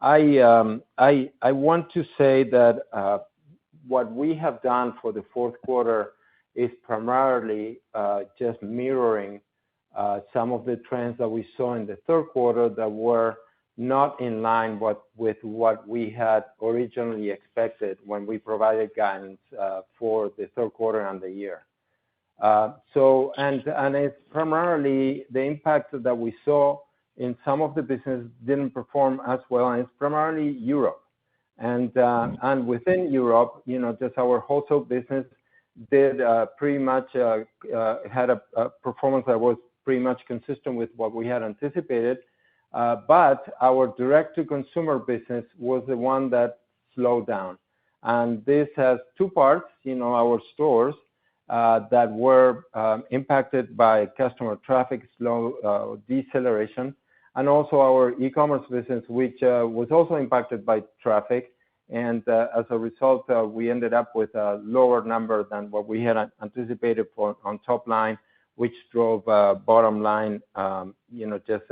want to say that what we have done for the fourth quarter is primarily just mirroring some of the trends that we saw in the third quarter that were not in line with what we had originally expected when we provided guidance for the third quarter and the year. So it's primarily the impact that we saw in some of the business didn't perform as well, and it's primarily Europe. And within Europe, you know, just our wholesale business did pretty much had a performance that was pretty much consistent with what we had anticipated. But our direct-to-consumer business was the one that slowed down. And this has two parts, you know, our stores that were impacted by customer traffic slow deceleration, and also our e-commerce business, which was also impacted by traffic. And as a result, we ended up with a lower number than what we had anticipated on top line, which drove bottom line, you know, just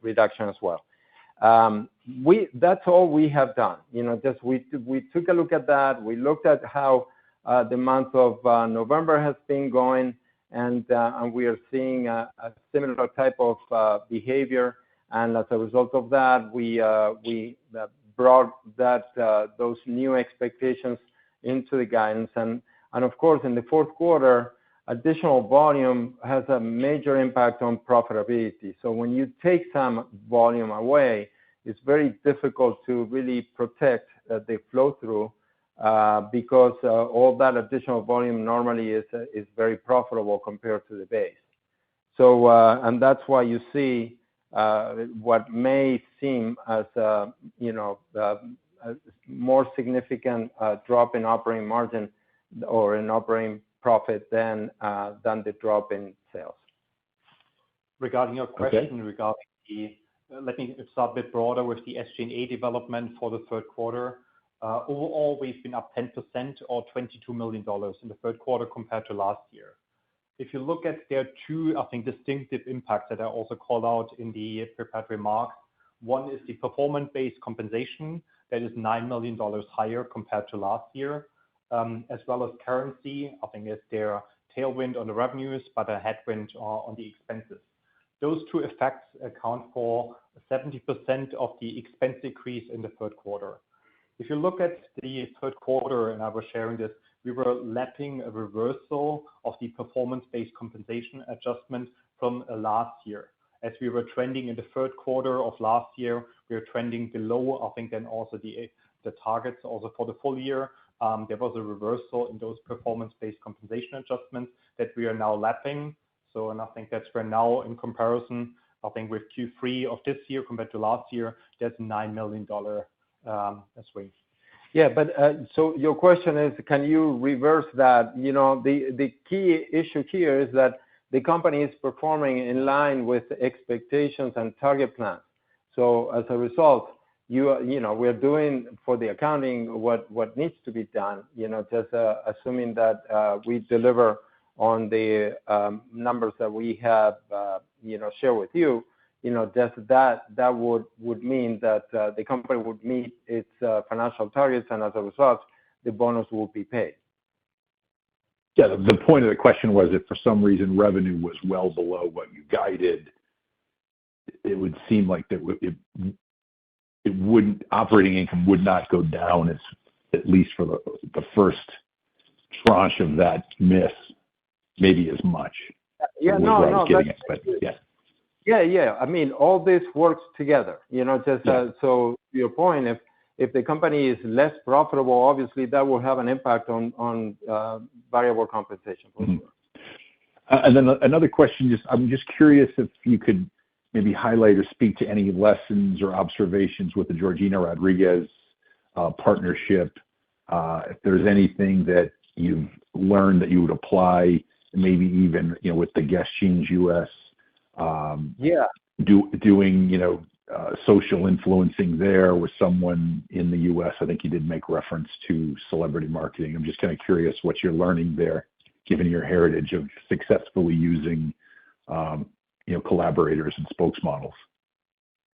reduction as well. That's all we have done. You know, just we took a look at that. We looked at how the month of November has been going, and we are seeing a similar type of behavior. And as a result of that, we brought those new expectations into the guidance. And of course, in the fourth quarter, additional volume has a major impact on profitability. So when you take some volume away, it's very difficult to really protect the flow through because all that additional volume normally is very profitable compared to the base. So and that's why you see what may seem as you know, a more significant drop in operating margin or in operating profit than the drop in sales. Regarding your question, Okay. Let me start a bit broader with the SG&A development for the third quarter. Overall, we've been up 10% or $22 million in the third quarter compared to last year. If you look at, there are two, I think, distinctive impacts that I also called out in the prepared remarks. One is the performance-based compensation that is $9 million higher compared to last year, as well as currency. I think it's their tailwind on the revenues, but a headwind on the expenses. Those two effects account for 70% of the expense decrease in the third quarter. If you look at the third quarter, and I was sharing this, we were lapping a reversal of the performance-based compensation adjustment from last year. as we were trending in the third quarter of last year, we were trending below, I think, then also the targets also for the full year. There was a reversal in those performance-based compensation adjustments that we are now lapping. So, and I think that's where now in comparison, I think with Q3 of this year compared to last year, there's a $9 million swing. Yeah, but so your question is, can you reverse that? You know, the key issue here is that the company is performing in line with expectations and target plans. So as a result, you know, we're doing for the accounting what needs to be done. You know, just assuming that we deliver on the numbers that we have, you know, share with you. You know, just that would mean that the company would meet its financial targets, and as a result, the bonus will be paid. Yeah, the point of the question was if for some reason revenue was well below what you guided, it would seem like that it wouldn't, operating income would not go down, as at least for the first tranche of that miss, maybe as much. Yeah, no, Yeah. I mean, all this works together, you know, just so to your point, if the company is less profitable, obviously that will have an impact on variable compensation for sure. And then another question, I'm just curious if you could maybe highlight or speak to any lessons or observations with the Georgina Rodriguez partnership. If there's anything that you've learned that you would apply, maybe even, you know, with the Guess Jeans US. Doing, you know, social influencing there with someone in the U.S. I think you did make reference to celebrity marketing. I'm just kind of curious what you're learning there, given your heritage of successfully using, you know, collaborators and spokesmodels.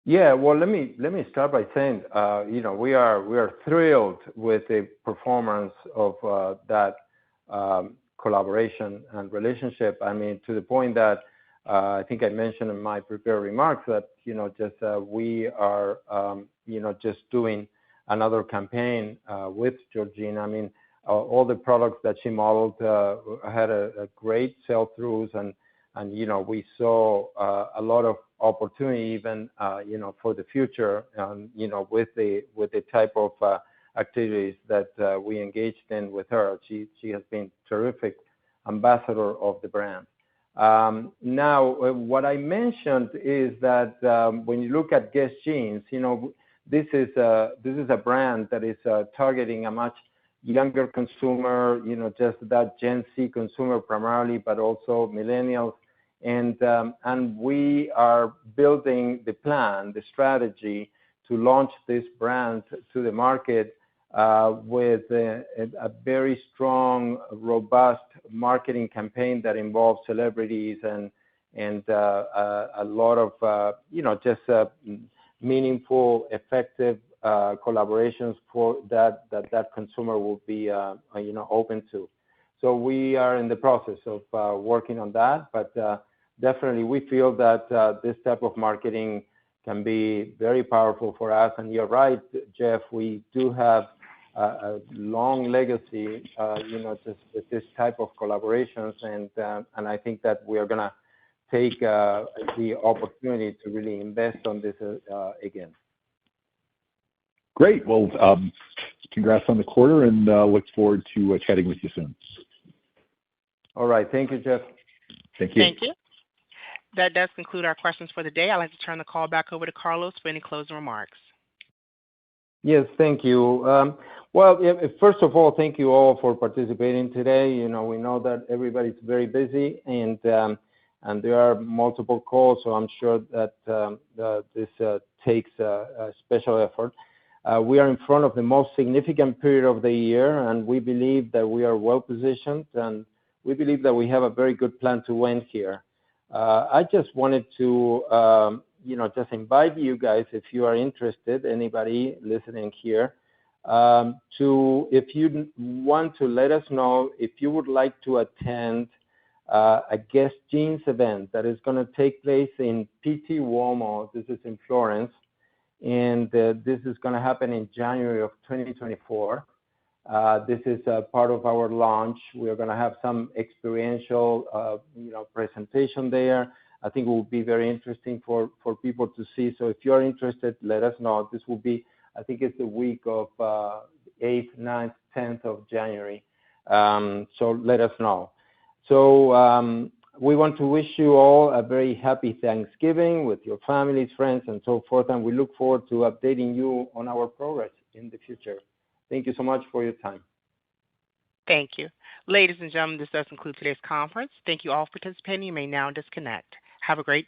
Yeah, well, let me start by saying, you know, we are thrilled with the performance of that collaboration and relationship. I mean, to the point that I think I mentioned in my prepared remarks that, you know, just we are, you know, just doing another campaign with Georgina. I mean, all the products that she modeled had a great sell-throughs, and you know, we saw a lot of opportunity even, you know, for the future, you know, with the type of activities that we engaged in with her. She has been terrific ambassador of the brand. Now, what I mentioned is that when you look at Guess Jeans, you know, this is a brand that is targeting a much younger consumer, you know, just that Gen Z consumer primarily, but also millennials. And we are building the strategy to launch this brand to the market with a very strong, robust marketing campaign that involves celebrities and a lot of, you know, just meaningful, effective collaborations for that consumer will be, you know, open to. So we are in the process of working on that, but definitely we feel that this type of marketing can be very powerful for us. And you're right, Jeff, we do have a long legacy, you know, just with this type of collaborations, and I think that we are gonna take the opportunity to really invest on this again. Great. Well, congrats on the quarter, and look forward to chatting with you soon. All right. Thank you, Jeff. Thank you. Thank you. That does conclude our questions for the day. I'd like to turn the call back over to Carlos for any closing remarks. Yes, thank you. Well, first of all, thank you all for participating today. You know, we know that everybody's very busy, and there are multiple calls, so I'm sure that this takes a special effort. We are in front of the most significant period of the year, and we believe that we are well positioned, and we believe that we have a very good plan to win here. I just wanted to, you know, just invite you guys, if you are interested, anybody listening here, if you want to let us know if you would like to attend a Guess Jeans event that is going to take place in PT Uomo. This is in Florence, and this is going to happen in January of 2024. This is a part of our launch. We are going to have some experiential, you know, presentation there, I think it will be very interesting for people to see. So if you're interested, let us know. This will be, I think it's the week of 8th, 9th, 10th of January. So let us know. So we want to wish you all a very happy Thanksgiving with your families, friends, and so forth. And we look forward to updating you on our progress in the future. Thank you so much for your time. Thank you. Ladies and gentlemen, this does conclude today's conference. Thank you all for participating. You may now disconnect. Have a great